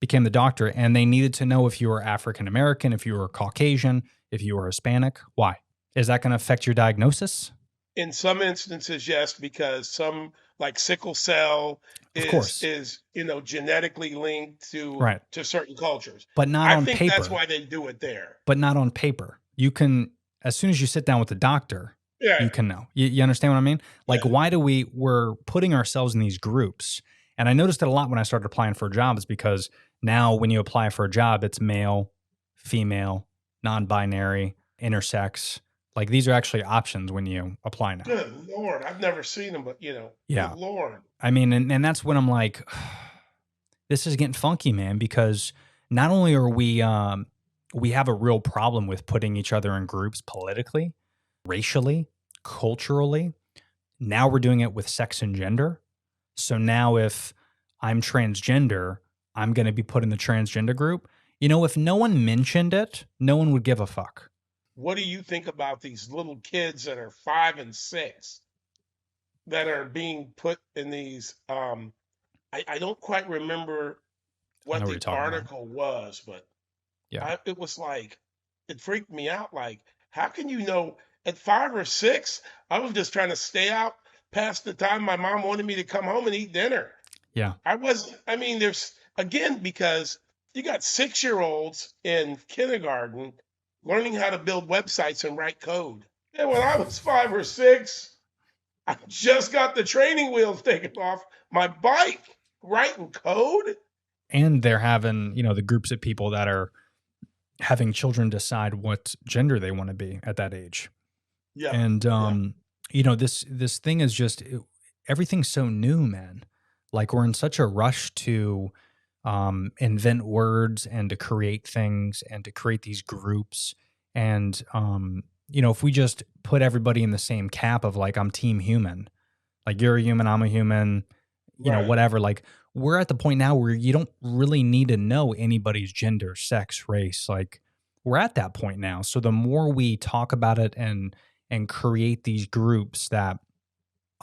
became the doctor and they needed to know if you were African-American, if you were Caucasian, if you were Hispanic. Why? Is that going to affect your diagnosis? In some instances, yes, because some like sickle cell Of course. is genetically linked Right. to certain cultures. But not I on think paper. that's why they do it there. But not on paper. You can, as soon as you sit down with the doctor, Yeah. you can know. You understand what I mean? Like, Yeah. why do we're putting ourselves in these groups? And I noticed it a lot when I started applying for jobs because now when you apply for a job, it's male, female, non-binary, intersex. Like these are actually options when you apply now. Good Lord. I've never seen them, but Yeah. good Lord. I mean, and that's when I'm like, this is getting funky, man, because not only are we have a real problem with putting each other in groups politically, racially, culturally. Now we're doing it with sex and gender. So now if I'm transgender, I'm going to be put in the transgender group. If no one mentioned it, no one would give a fuck. What do you think about these little kids that are 5 and 6 that are being put in these? I don't quite remember what know what the you're talking about. article was, but Yeah. it was like, it freaked me out. Like, how can at 5 or 6, I was just trying to stay out past the time my mom wanted me to come home and eat dinner. Yeah. There's, again, because you got 6-year-olds in kindergarten learning how to build websites and write code. And when I was 5 or 6, I just got the training wheels taken off my bike, writing code. And they're having, the groups of people that are having children decide what gender they want to be at that age. Yeah. And, this thing is just, everything's so new, man. Like we're in such a rush to invent words and to create things and to create these groups. And, if we just put everybody in the same cap of like, I'm team human, like you're a human, I'm a human, Right. whatever, like we're at the point now where you don't really need to know anybody's gender, sex, race. Like we're at that point now. So the more we talk about it and create these groups that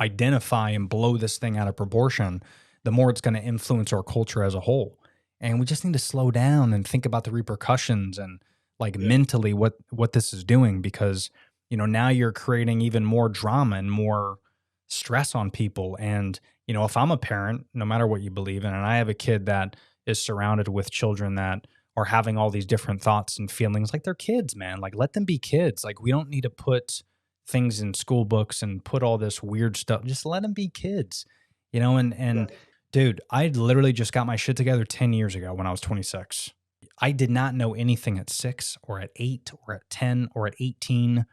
identify and blow this thing out of proportion, the more it's going to influence our culture as a whole. And we just need to slow down and think about the repercussions and like mentally what this is doing, because, now you're creating even more drama and more stress on people. And, if I'm a parent, no matter what you believe in, and I have a kid that is surrounded with children that are having all these different thoughts and feelings, like they're kids, man, like let them be kids. Like we don't need to put things in school books and put all this weird stuff. Just let them be kids, and dude, I literally just got my shit together 10 years ago when I was 26. I did not know anything at 6 or at 8 or at 10 or at 18,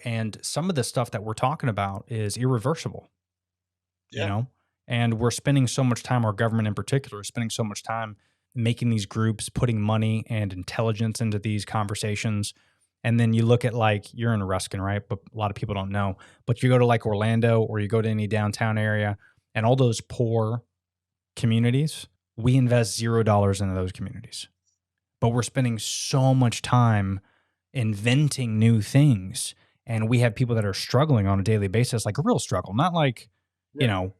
and some of the stuff that we're talking about is irreversible, and we're spending so much time, our government in particular, is spending so much time making these groups, putting money and intelligence into these conversations. And then you look at like, you're in Ruskin, right? But a lot of people don't know, but you go to like Orlando or you go to any downtown area and all those poor communities, we invest $0 into those communities, but we're spending so much time inventing new things. And we have people that are struggling on a daily basis, like a real struggle, not like,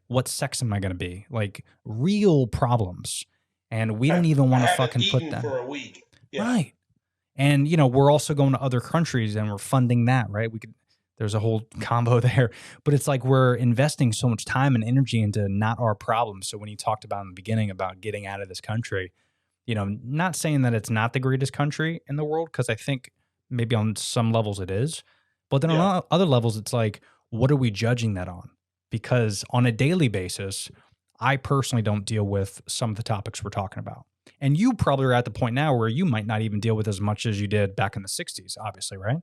what sex am I going to be? Like real problems. And we don't even want to fucking put that for a week. Yeah. Right. And, we're also going to other countries and we're funding that, right? There's a whole combo there, but it's like we're investing so much time and energy into not our problems. So when you talked about in the beginning about getting out of this country, not saying that it's not the greatest country in the world, because I think maybe on some levels it is, but then Yeah. on other levels, it's like, what are we judging that on? Because on a daily basis, I personally don't deal with some of the topics we're talking about. And you probably are at the point now where you might not even deal with as much as you did back in the 60s, obviously, right?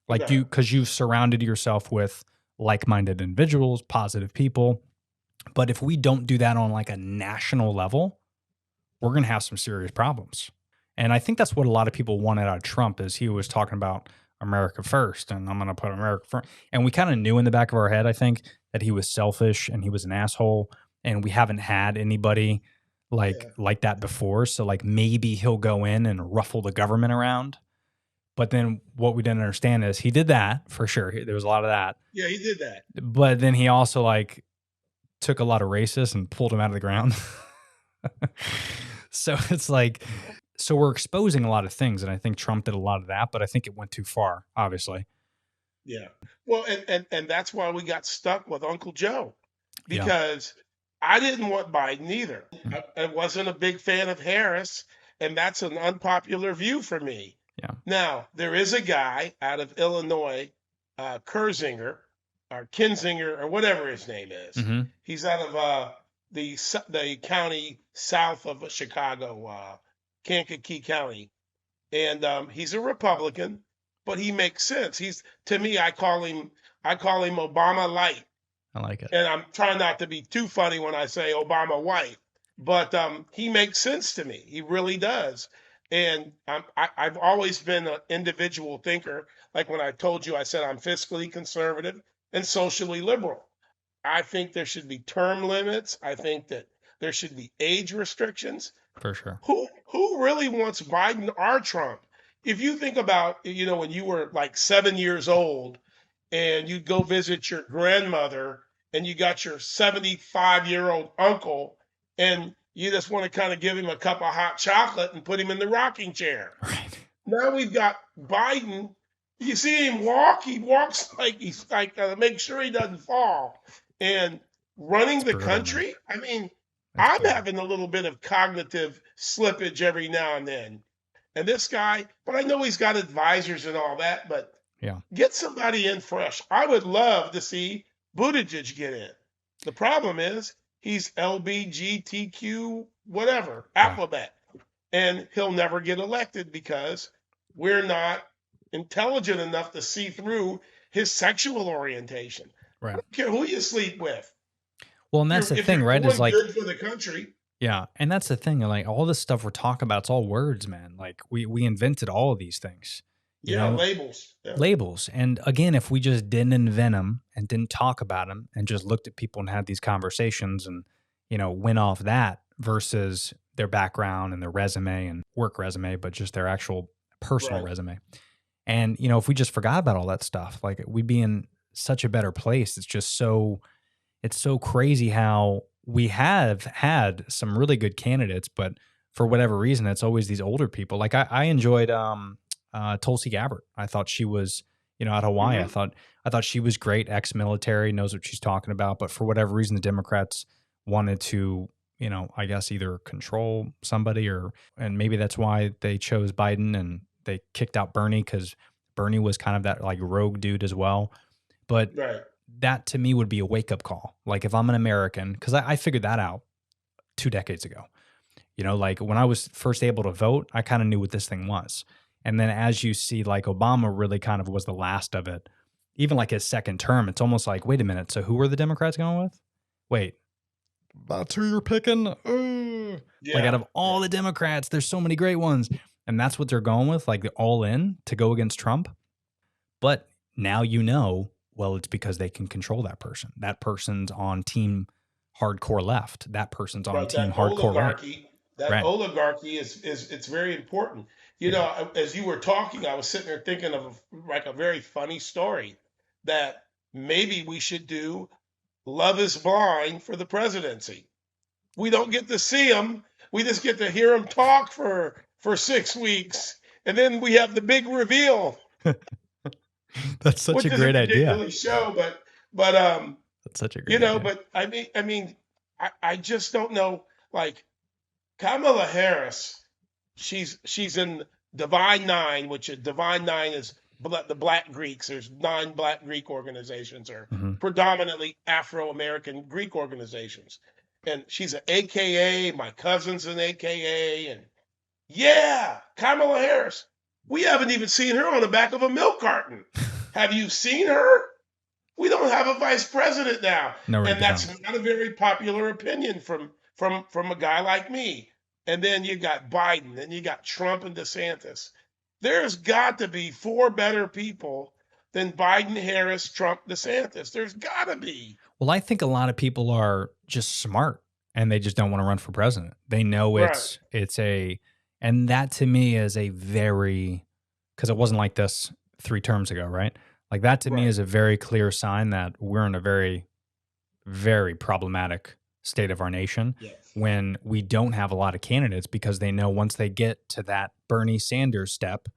Like Right. because you've surrounded yourself with like-minded individuals, positive people. But if we don't do that on like a national level, we're going to have some serious problems. And I think that's what a lot of people wanted out of Trump is he was talking about America first and I'm going to put America first. And we kind of knew in the back of our head, I think, that he was selfish and he was an asshole. And we haven't had anybody Yeah. like that before. So like maybe he'll go in and ruffle the government around. But then what we didn't understand is he did that for sure. There was a lot of that. Yeah, he did that. But then he also like took a lot of racists and pulled them out of the ground. So it's like, so we're exposing a lot of things. And I think Trump did a lot of that, but I think it went too far, obviously. Yeah. Well, and that's why we got stuck with Uncle Joe, Yeah. because I didn't want Biden either. Mm. I wasn't a big fan of Harris, and that's an unpopular view for me. Yeah. Now, there is a guy out of Illinois, Kerzinger or Kinzinger or whatever his name is. Mm-hmm. He's out of the county south of Chicago, Kankakee County, and he's a Republican, but he makes sense. He's to me, I call him Obama light, I like it. and I'm trying not to be too funny when I say Obama white, but he makes sense to me. He really does. And I've always been an individual thinker. Like when I told you, I said I'm fiscally conservative and socially liberal. I think there should be term limits. I think that there should be age restrictions. For sure. Who really wants Biden or Trump? If you think about, when you were like 7 years old and you'd go visit your grandmother and you got your 75-year-old uncle and you just want to kind of give him a cup of hot chocolate and put him in the rocking chair. Right. Now we've got Biden. You see him walk, he walks like he's like make sure he doesn't fall. And running the brutal, man. country, I mean, That's I'm brutal. having a little bit of cognitive slippage every now and then. And this guy, but I know he's got advisors and all that, but Yeah. get somebody in fresh. I would love to see Buttigieg get in. The problem is he's LBGTQ whatever, Yeah. alphabet. And he'll never get elected because we're not intelligent enough to see through his sexual orientation. I Right. don't care who you sleep with. Well, and that's the If thing, you're right? doing Is like, good for the country. yeah. And that's the thing. Like all this stuff we're talking about, it's all words, man. Like we invented all of these things. You Yeah, know? labels. Yeah. Labels. And again, if we just didn't invent them and didn't talk about them and just looked at people and had these conversations and, went off that versus their background and their resume and work resume, but just their actual personal Right. resume. And, if we just forgot about all that stuff, like we'd be in such a better place. It's so crazy how we have had some really good candidates, but for whatever reason, it's always these older people. Like I enjoyed Tulsi Gabbard. I thought she was, out of Hawaii. Mhm. I thought she was great, ex-military, knows what she's talking about. But for whatever reason, the Democrats wanted to, I guess either control somebody and maybe that's why they chose Biden and they kicked out Bernie because Bernie was kind of that like rogue dude as well. But Right. that to me would be a wake-up call. Like if I'm an American, because I figured that out 2 decades ago. Like when I was first able to vote, I kind of knew what this thing was. And then as you see, like Obama really kind of was the last of it. Even like his second term, it's almost like, wait a minute, so who are the Democrats going with? Wait, that's who you're picking? Like Yeah. out of all the Democrats, there's so many great ones. And that's what they're going with, like all in to go against Trump. But now well, it's because they can control that person. That person's on team hardcore left. That person's on Right, team that hardcore right. oligarchy, that Right. oligarchy is it's very important. As you were talking, I was sitting there thinking of like a very funny story that maybe we should do Love is Blind for the presidency. We don't get to see him. We just get to hear him talk for 6 weeks. And then we have the big reveal, That's such which a is great a idea. ridiculous show, but That's such a great idea. but I mean, I just don't know. Like Kamala Harris, she's in Divine Nine, which is Divine Nine is the Black Greeks. There's 9 Black Greek organizations, or Hmm. predominantly Afro-American Greek organizations. And she's an AKA. My cousin's an AKA, and yeah, Kamala Harris. We haven't even seen her on the back of a milk carton. Have you seen her? We don't have a vice president now, Nowhere to and be that's found. not a very popular opinion from a guy like me. And then you got Biden, and you got Trump and DeSantis. There's got to be 4 better people than Biden, Harris, Trump, DeSantis. There's got to be. Well, I think a lot of people are just smart and they just don't want to run for president. They know Right. and that to me is a very, because it wasn't like this 3 terms ago, right? Like that to me Right. is a very clear sign that we're in a very, very problematic state of our nation Yes. when we don't have a lot of candidates because they know once they get to that Bernie Sanders step,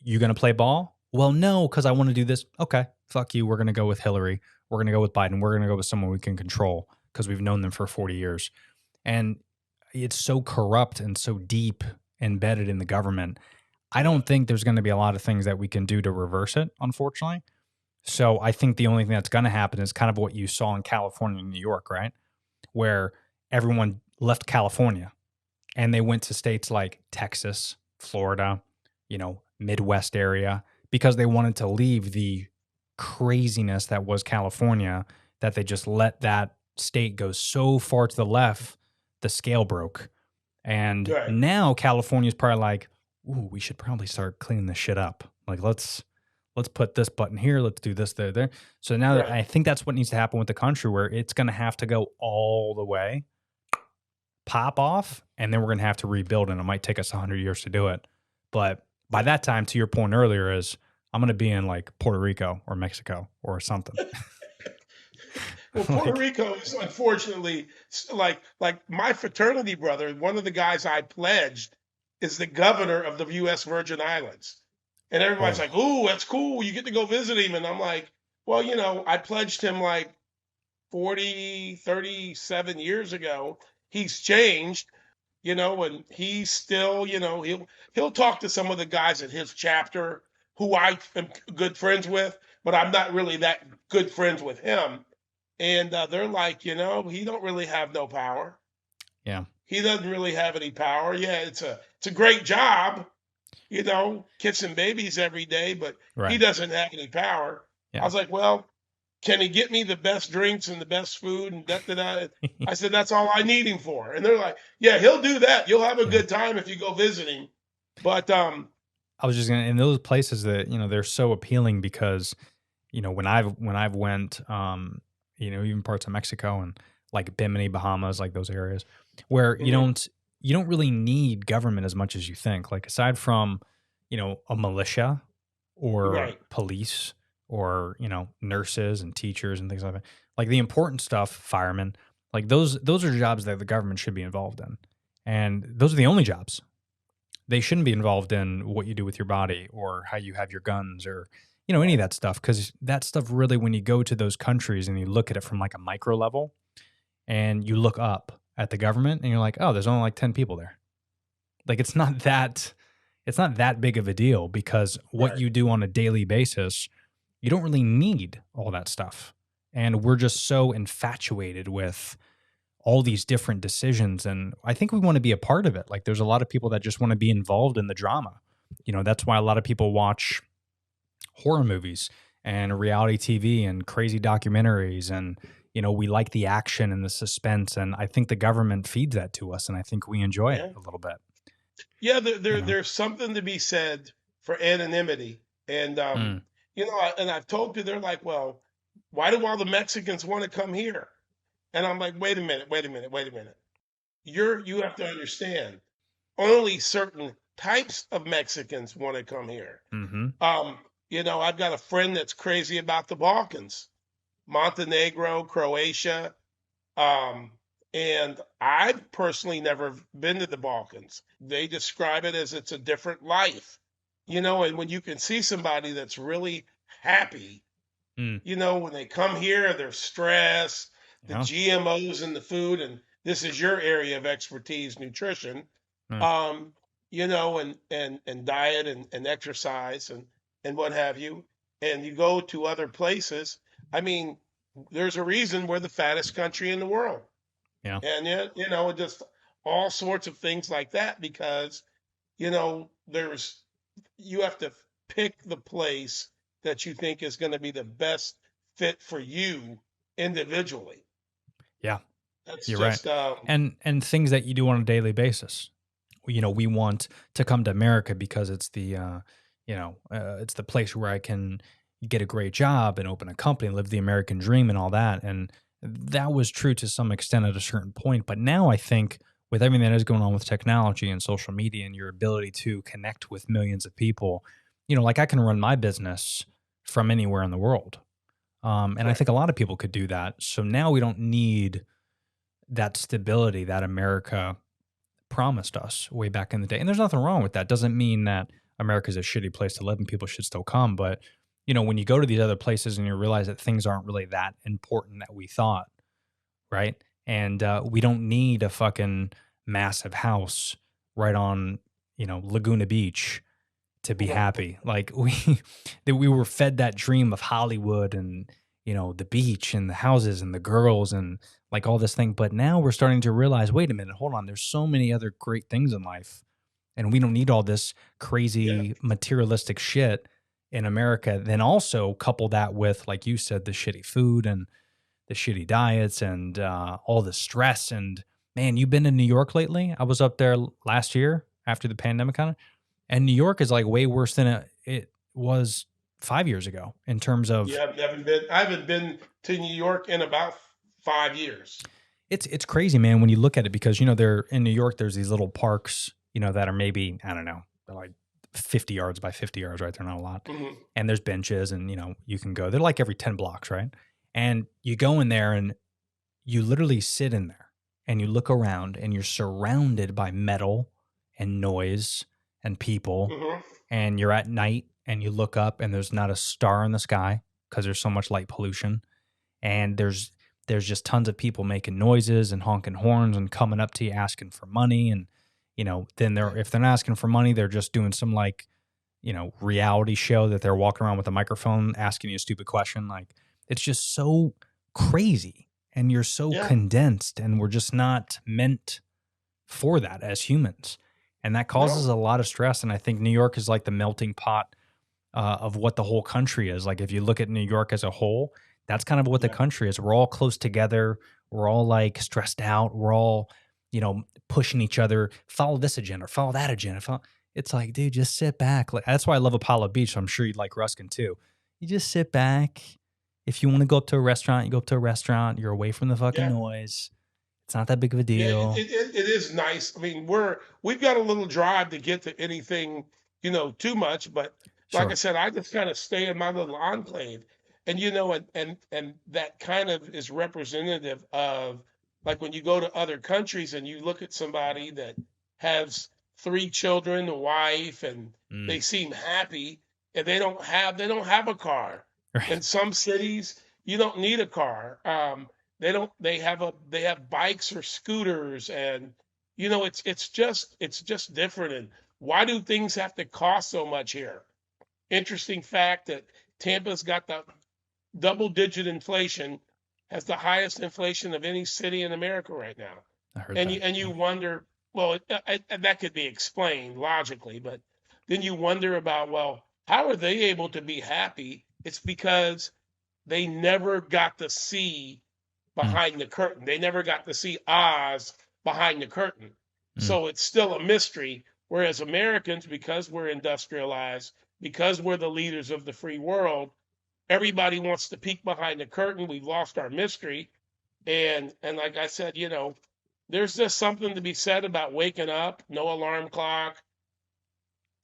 you going to play ball? Well, no, because I want to do this. Okay, fuck you. We're going to go with Hillary. We're going to go with Biden. We're going to go with someone we can control because we've known them for 40 years. And it's so corrupt and so deep embedded in the government. I don't think there's going to be a lot of things that we can do to reverse it, unfortunately. So I think the only thing that's going to happen is kind of what you saw in California and New York, right? Where everyone left California and they went to states like Texas, Florida, Midwest area because they wanted to leave the craziness that was California, that they just let that state go so far to the left, the scale broke. And Right. now California's probably like, ooh, we should probably start cleaning this shit up. Like let's put this button here, let's do this there. So now that Right. I think that's what needs to happen with the country, where it's going to have to go all the way, pop off, and then we're going to have to rebuild, and it might take us 100 years to do it. But by that time, to your point earlier, is I'm going to be in like Puerto Rico or Mexico or something. Well, Puerto Like, Rico is unfortunately like my fraternity brother. One of the guys I pledged is the governor of the U.S. Virgin Islands, and everybody's oh, like, "Ooh, that's cool. You get to go visit him." And I'm like, "Well, I pledged him like 40, 37 years ago. He's changed, and he's still, he'll talk to some of the guys at his chapter who I am good friends with, but I'm not really that good friends with him. And they're like, he don't really have no power. yeah, He doesn't really have any power. Yeah, it's a great job, kissing babies every day, but he right. doesn't have any power. I Yeah. was like, well, can he get me the best drinks and the best food and that? I said, that's all I need him for. And they're like, yeah, he'll do that. You'll have a Yeah. good time if you go visit him. But I was just gonna in those places that they're so appealing because when I've went even parts of Mexico and like Bimini, Bahamas, like those areas where mhm, you don't really need government as much as you think. Like aside from a militia or right, police or nurses and teachers and things like that, like the important stuff, firemen, like those are jobs that the government should be involved in, and those are the only jobs. They shouldn't be involved in what you do with your body or how you have your guns or any of right, that stuff, because that stuff really, when you go to those countries and you look at it from like a micro level and you look up at the government and you're like, oh, there's only like 10 people there. Like it's not that big of a deal, because what right. you do on a daily basis, you don't really need all that stuff. And we're just so infatuated with all these different decisions, and I think we want to be a part of it. Like there's a lot of people that just want to be involved in the drama. That's why a lot of people watch horror movies and reality TV and crazy documentaries, and we like the action and the suspense, and I think the government feeds that to us, and I think we enjoy it Yeah. a little bit. Yeah, you know there's something to be said for anonymity. And mm, and I've told people, they're like, well, why do all the Mexicans want to come here? And I'm like, wait a minute, wait a minute, wait a minute. You have to understand, only certain types of Mexicans want to come here. mm-hmm, I've got a friend that's crazy about the Balkans, Montenegro, Croatia, um, and I've personally never been to the Balkans. They describe it as it's a different life, and when you can see somebody that's really happy, mm, when they come here, they're stressed, the yeah, GMOs in the food, and this is your area of expertise, nutrition. mm, Um, and diet and exercise and what have you, and you go to other places. I mean, there's a reason we're the fattest country in the world, Yeah. and yet, just all sorts of things like that because there's you have to pick the place that you think is going to be the best fit for you individually. Yeah. That's You're right. just And things that you do on a daily basis. We want to come to America because it's it's the place where I can get a great job and open a company, live the American dream and all that. And that was true to some extent at a certain point. But now I think with everything that is going on with technology and social media and your ability to connect with millions of people, like I can run my business from anywhere in the world. And I correct. think a lot of people could do that. So now we don't need that stability that America promised us way back in the day. And there's nothing wrong with that. Doesn't mean that America's a shitty place to live and people should still come. But, when you go to these other places and you realize that things aren't really that important that we thought, right? And we don't need a fucking massive house right on, Laguna Beach to be Right. happy. Like that we were fed that dream of Hollywood and the beach and the houses and the girls and like all this thing. But now we're starting to realize, wait a minute, hold on. There's so many other great things in life, and we don't need all this Yeah. crazy materialistic shit in America. Then also couple that with, like you said, the shitty food and the shitty diets and all the stress. And man, you been in New York lately? I was up there last year after the pandemic kind of, and New York is like way worse than it was 5 years ago in terms of Yeah, I haven't been to New York in about 5 years. it's crazy, man, when you look at it because they're in New York. There's these little parks, that are maybe I don't know, they're like 50 yards by 50 yards, right? They're not a lot, Hmm. and there's benches, and you can go. They're like every 10 blocks, right? And you go in there, and you literally sit in there, and you look around, and you're surrounded by metal and noise and people, Hmm. and you're at night and you look up and there's not a star in the sky because there's so much light pollution, and there's just tons of people making noises and honking horns and coming up to you asking for money. And then they're if they're not asking for money, they're just doing some like reality show that they're walking around with a microphone asking you a stupid question. Like it's just so crazy, and you're so Yeah. condensed, and we're just not meant for that as humans. And that causes No. a lot of stress. And I think New York is like the melting pot of what the whole country is. Like if you look at New York as a whole, that's kind of what the Yeah. country is. We're all close together. We're all like stressed out. We're all, pushing each other. Follow this agenda, follow that agenda. It's like, dude, just sit back. Like that's why I love Apollo Beach. I'm sure you'd like Ruskin too. You just sit back. If you want to go up to a restaurant, you go up to a restaurant. You're away from the fucking Yeah. noise. It's not that big of a Yeah, deal. it is nice. I mean, we've got a little drive to get to anything, too much, but like I Sure. said, I just kind of stay in my little enclave. And and that kind of is representative of like when you go to other countries and you look at somebody that has three children, a wife, and Mm. they seem happy and they don't have a car. Right. In some cities, you don't need a car. They don't. They have bikes or scooters, and it's just different. And why do things have to cost so much here? Interesting fact that Tampa's got the double-digit inflation, has the highest inflation of any city in America right now. I heard And you that. and you wonder, well, that could be explained logically, but then you wonder about, well, how are they able to be happy? It's because they never got to see Mm. behind the curtain. They never got to see Oz behind the curtain. Mm. So it's still a mystery. Whereas Americans, because we're industrialized, because we're the leaders of the free world, everybody wants to peek behind the curtain. We've lost our mystery. And like I said, there's just something to be said about waking up, no alarm clock,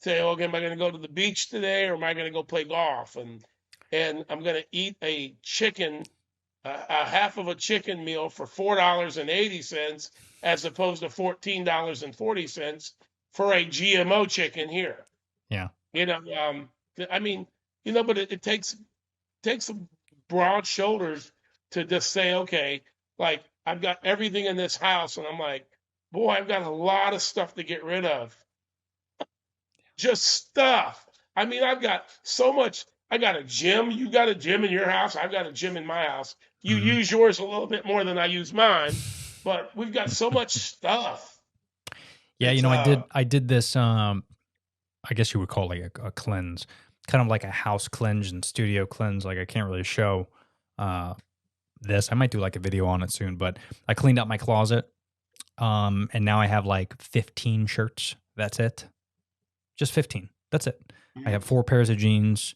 say, okay, am I going to go to the beach today or am I going to go play golf? And I'm going to eat a chicken, a half of a chicken meal for $4.80 as opposed to $14.40 for a GMO chicken here. Yeah. You know, I mean, but it takes some broad shoulders to just say, okay, like I've got everything in this house, and I'm like, boy, I've got a lot of stuff to get rid of. just stuff. I mean, I've got so much. I got a gym. You got a gym in your house. I've got a gym in my house. You Mhm. use yours a little bit more than I use mine, but we've got so much stuff. Yeah, It's I did this I guess you would call it like a cleanse, kind of like a house cleanse and studio cleanse. Like I can't really show uh, this. I might do like a video on it soon, but I cleaned out my closet, and now I have like 15 shirts. That's it, just 15. That's it. I have 4 pairs of jeans,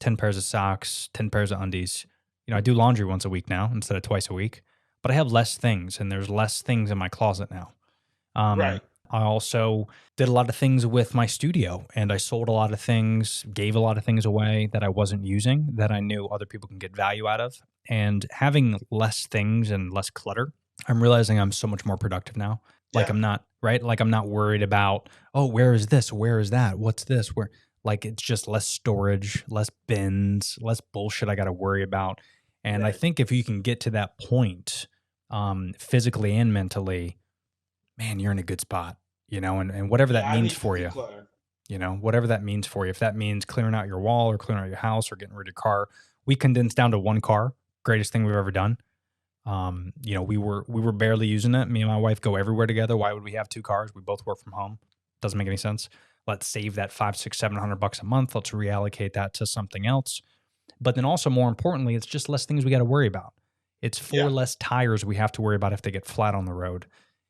10 pairs of socks, 10 pairs of undies. I do laundry once a week now instead of twice a week, but I have less things, and there's less things in my closet now. right. I also did a lot of things with my studio, and I sold a lot of things, gave a lot of things away that I wasn't using that I knew other people can get value out of. And having less things and less clutter, I'm realizing I'm so much more productive now. Like Yeah. I'm not, right? Like I'm not worried about, oh, where is this? Where is that? What's this? Where, like, it's just less storage, less bins, less bullshit I got to worry about. And I Right. think if you can get to that point, physically and mentally, man, you're in a good spot, and whatever that Yeah. I means need to for you, declutter. whatever that means for you. If that means clearing out your wall or clearing out your house or getting rid of your car, we condensed down to 1 car. Greatest thing we've ever done. We were barely using it. Me and my wife go everywhere together. Why would we have 2 cars? We both work from home. Doesn't make any sense. Let's save that 5, 6, $700 a month. Let's reallocate that to something else. But then also more importantly, it's just less things we got to worry about. It's 4 Yeah. less tires we have to worry about if they get flat on the road.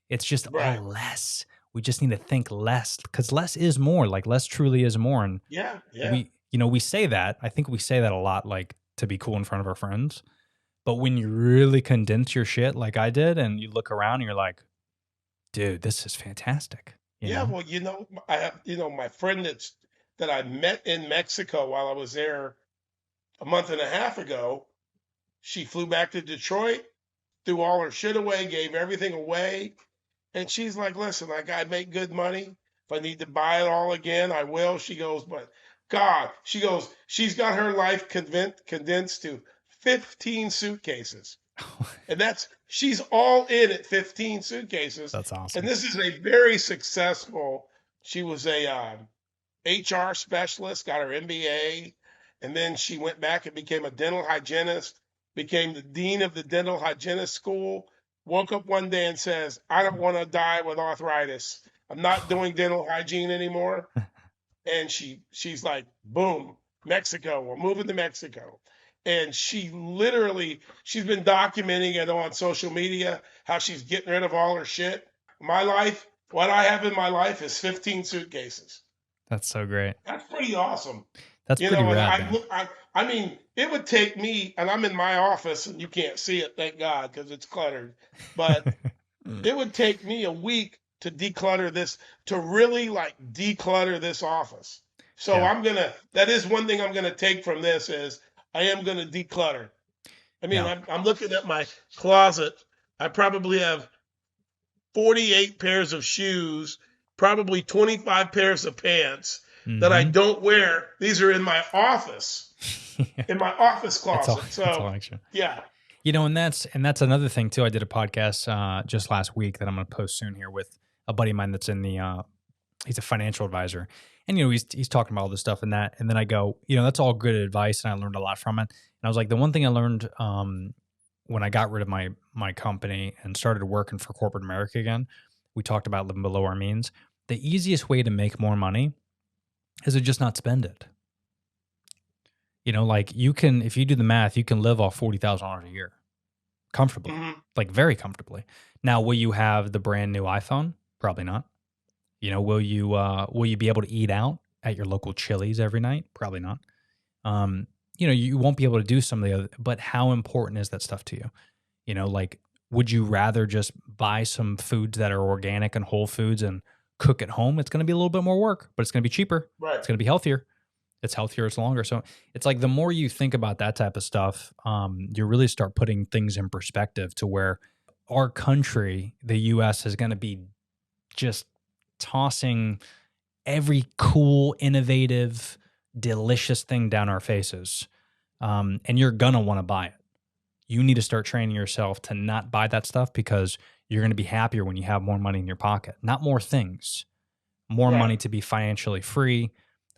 It's just all Right. less. We just need to think less because less is more. Like less truly is more. And Yeah. Yeah. we say that. I think we say that a lot, like to be cool in front of our friends. But when you really condense your shit, like I did, and you look around, and you're like, dude, this is fantastic. Yeah. Well, I have, my friend that I met in Mexico while I was there a month and a half ago. She flew back to Detroit, threw all her shit away, gave everything away. And she's like, listen, like I make good money. If I need to buy it all again, I will. She goes, but God, she goes, she's got her life condensed to 15 suitcases. And she's all in at 15 suitcases. That's awesome. And this is a very successful, she was a HR specialist, got her MBA. And then she went back and became a dental hygienist, became the dean of the dental hygienist school, woke up one day and says, I don't want to die with arthritis. I'm not doing dental hygiene anymore. And she's like, boom, Mexico, we're moving to Mexico. And she's been documenting it on social media, how she's getting rid of all her shit. My life, what I have in my life is 15 suitcases. That's so great. That's pretty awesome. That's pretty And rad, man. I mean, it would take me, and I'm in my office, and you can't see it, thank God, because it's cluttered. But it would take me a week to declutter this, to really like declutter this office. So Yeah. that is one thing I'm gonna take from this is I am gonna declutter. I mean, Yeah. I'm looking at my closet. I probably have 48 pairs of shoes, probably 25 pairs of pants that I Mhm. don't wear. These are in my office, in my office It's all, closet. it's all So extra. yeah, And that's another thing too. I did a podcast just last week that I'm going to post soon here with a buddy of mine that's in the he's a financial advisor, and he's talking about all this stuff and that, and then I go, that's all good advice, and I learned a lot from it. And I was like, the one thing I learned when I got rid of my company and started working for corporate America again, we talked about living below our means. The easiest way to make more money is to just not spend it. Like you can, if you do the math, you can live off $40,000 a year comfortably, mhm, like very comfortably. Now, will you have the brand new iPhone? Probably not. Will you be able to eat out at your local Chili's every night? Probably not. You won't be able to do some of the other, but how important is that stuff to you? Like, would you rather just buy some foods that are organic and whole foods and cook at home? It's going to be a little bit more work, but it's going to be cheaper. right. It's going to be healthier. It's healthier, it's longer. So it's like the more you think about that type of stuff, you really start putting things in perspective to where our country, the US, is going to be just tossing every cool, innovative, delicious thing down our faces. And you're going to want to buy it. You need to start training yourself to not buy that stuff because you're going to be happier when you have more money in your pocket, not more things, more money Right. to be financially free,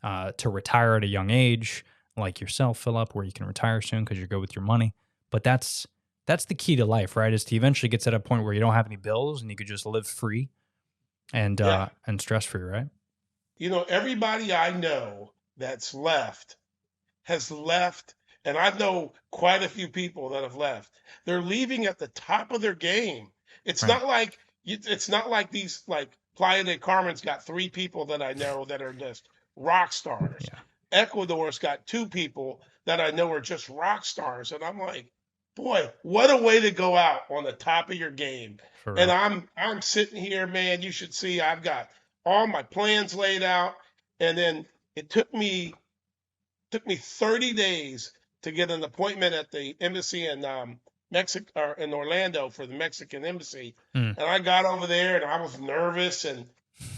to retire at a young age, like yourself, Philip, where you can retire soon because you're good with your money. But that's the key to life, right? Is to eventually get to that point where you don't have any bills and you could just live free Yeah. and stress free, right? Everybody I know that's left has left, and I know quite a few people that have left. They're leaving at the top of their game. It's Right. not like it's not like these like Playa de Carmen's got 3 people that I know that are just rock stars. Yeah. Ecuador's got 2 people that I know are just rock stars, and I'm like, boy, what a way to go out on the top of your game. For And real. I'm sitting here, man. You should see I've got all my plans laid out, and then it took me 30 days to get an appointment at the embassy in Mexico or in Orlando for the Mexican embassy. Mm. And I got over there and I was nervous. And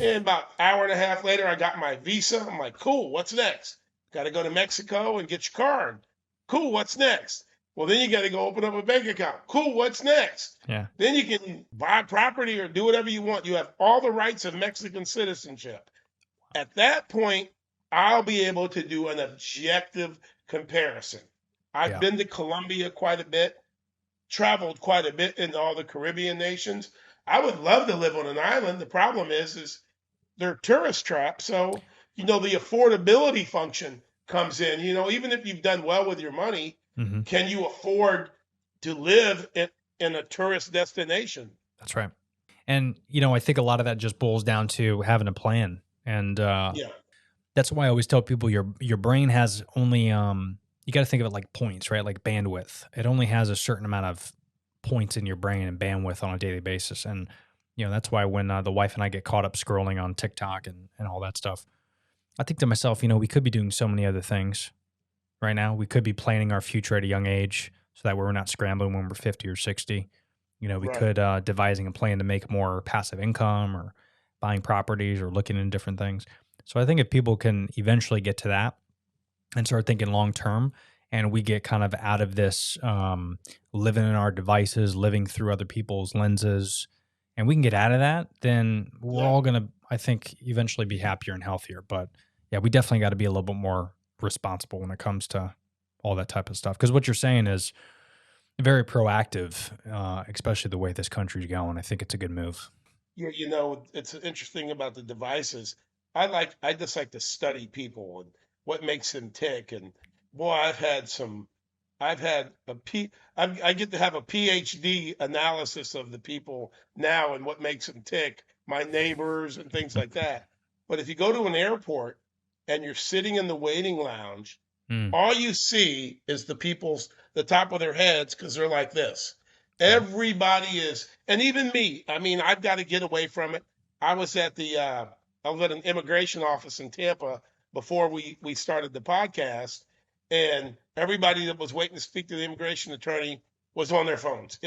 about an hour and a half later, I got my visa. I'm like, cool, what's next? Got to go to Mexico and get your card. Cool, what's next? Well, then you got to go open up a bank account. Cool, what's next? Yeah. Then you can buy property or do whatever you want. You have all the rights of Mexican citizenship. At that point, I'll be able to do an objective comparison. I've Yeah. been to Colombia quite a bit, traveled quite a bit in all the Caribbean nations. I would love to live on an island. The problem is they're tourist traps. So, the affordability function comes in. Even if you've done well with your money, Hmm. can you afford to live in a tourist destination? That's right. And, I think a lot of that just boils down to having a plan. And Yeah, that's why I always tell people your brain has only, you got to think of it like points, right? Like bandwidth. It only has a certain amount of points in your brain and bandwidth on a daily basis. And, that's why when the wife and I get caught up scrolling on TikTok and all that stuff, I think to myself, we could be doing so many other things right now. We could be planning our future at a young age so that we're not scrambling when we're 50 or 60. We right. could devising a plan to make more passive income or buying properties or looking into different things. So I think if people can eventually get to that and start thinking long term, and we get kind of out of this living in our devices, living through other people's lenses, and we can get out of that, then we're Yeah. all going to, I think, eventually be happier and healthier. But yeah, we definitely got to be a little bit more responsible when it comes to all that type of stuff. Because what you're saying is very proactive, especially the way this country's going. I think it's a good move. Yeah, it's interesting about the devices. I just like to study people and what makes them tick. And boy, I've had I get to have a PhD analysis of the people now and what makes them tick, my neighbors and things like that. But if you go to an airport and you're sitting in the waiting lounge, Mm, all you see is the top of their heads because they're like this. right. Everybody is, and even me. I mean, I've got to get away from it. I was at an immigration office in Tampa before we started the podcast, and everybody that was waiting to speak to the immigration attorney was on their phones.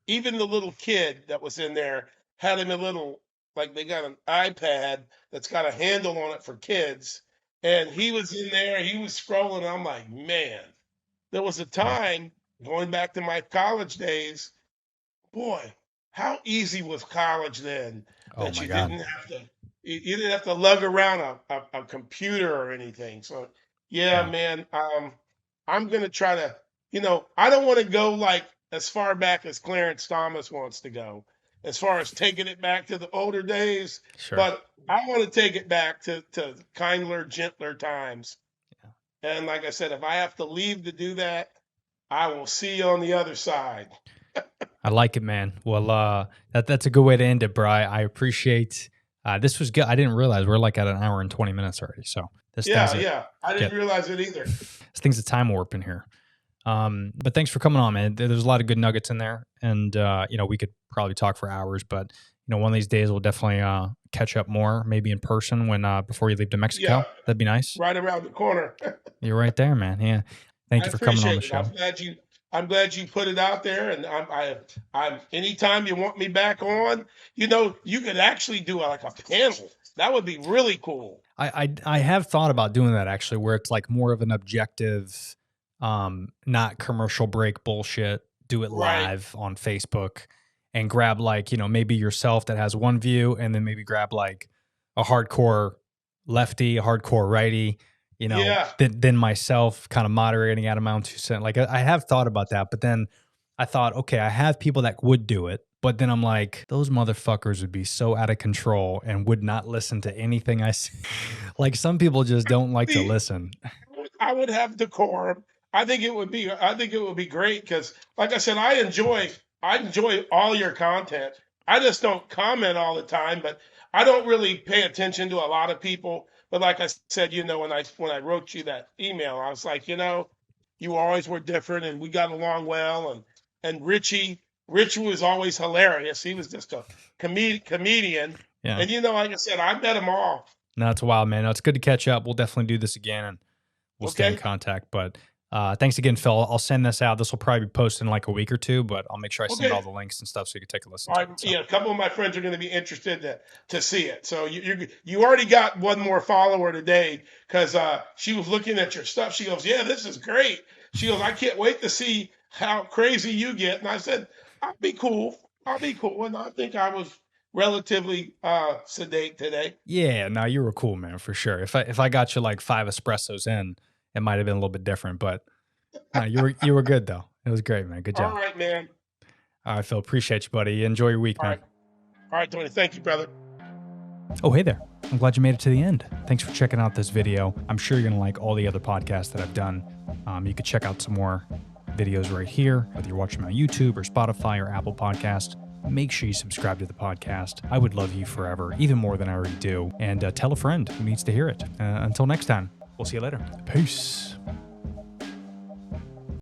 Even the little kid that was in there had him a little, like they got an iPad that's got a handle on it for kids, and he was in there, he was scrolling. I'm like, man, there was a Yeah. time going back to my college days, boy, how easy was college then Oh that my you God. didn't have to you didn't have to lug around a computer or anything. So yeah, Yeah. man, I'm gonna try to, I don't want to go like as far back as Clarence Thomas wants to go, as far as taking it back to the older days, Sure. but I want to take it back to kindler, gentler times. Yeah. And like I said, if I have to leave to do that, I will see you on the other side. I like it, man. Well, that's a good way to end it, Bri. I appreciate this was good. I didn't realize we're like at an hour and 20 minutes already. So this thing's Yeah, a yeah. I get didn't realize it either. this thing's a time warp in here. But thanks for coming on, man. There's a lot of good nuggets in there. And we could probably talk for hours, but one of these days we'll definitely catch up more, maybe in person when before you leave to Mexico. Yeah, That'd be nice. right around the corner. You're right there, man. Yeah. Thank I you for coming on the appreciate it. show. I'm glad you put it out there, and I'm anytime you want me back on, you could actually do like a panel. That would be really cool. I have thought about doing that actually, where it's like more of an objective, not commercial break bullshit. Do it Right. live on Facebook and grab like maybe yourself that has one view, and then maybe grab like a hardcore lefty, a hardcore righty, you know, Yeah. than myself, kind of moderating out of my own 2 cents. Like I have thought about that, but then I thought, okay, I have people that would do it, but then I'm like, those motherfuckers would be so out of control and would not listen to anything I say. Like some people just don't like to See, listen. I would have decorum. I think it would be great because, like I said, I enjoy all your content. I just don't comment all the time, but I don't really pay attention to a lot of people. But like I said, when I wrote you that email, I was like, you always were different, and we got along well. And Richie was always hilarious. He was just a comedian. Yeah. And like I said, I met them all. No, it's wild, man. No, it's good to catch up. We'll definitely do this again and we'll stay in Okay. contact. But thanks again, Phil. I'll send this out. This will probably be posted in like a week or two, but I'll make sure I send Okay. all the links and stuff so you can take a listen All to right, it. So. yeah, a couple of my friends are going to be interested to see it. So you already got one more follower today because she was looking at your stuff. She goes, "Yeah, this is great." She goes, "I can't wait to see how crazy you get." And I said, "I'll be cool. I'll be cool." And I think I was relatively sedate today. Yeah, no, you were cool, man, for sure. If I got you like 5 espressos in, it might have been a little bit different, but no, you were good though. It was great, man. Good All job. right, man. All right, Phil. Appreciate you, buddy. Enjoy your week, All man. right. All right, Tony. Thank you, brother. Oh, hey there. I'm glad you made it to the end. Thanks for checking out this video. I'm sure you're going to like all the other podcasts that I've done. You could check out some more videos right here, whether you're watching on YouTube or Spotify or Apple Podcast. Make sure you subscribe to the podcast. I would love you forever, even more than I already do. And tell a friend who needs to hear it. Until next time, we'll see you later. Peace.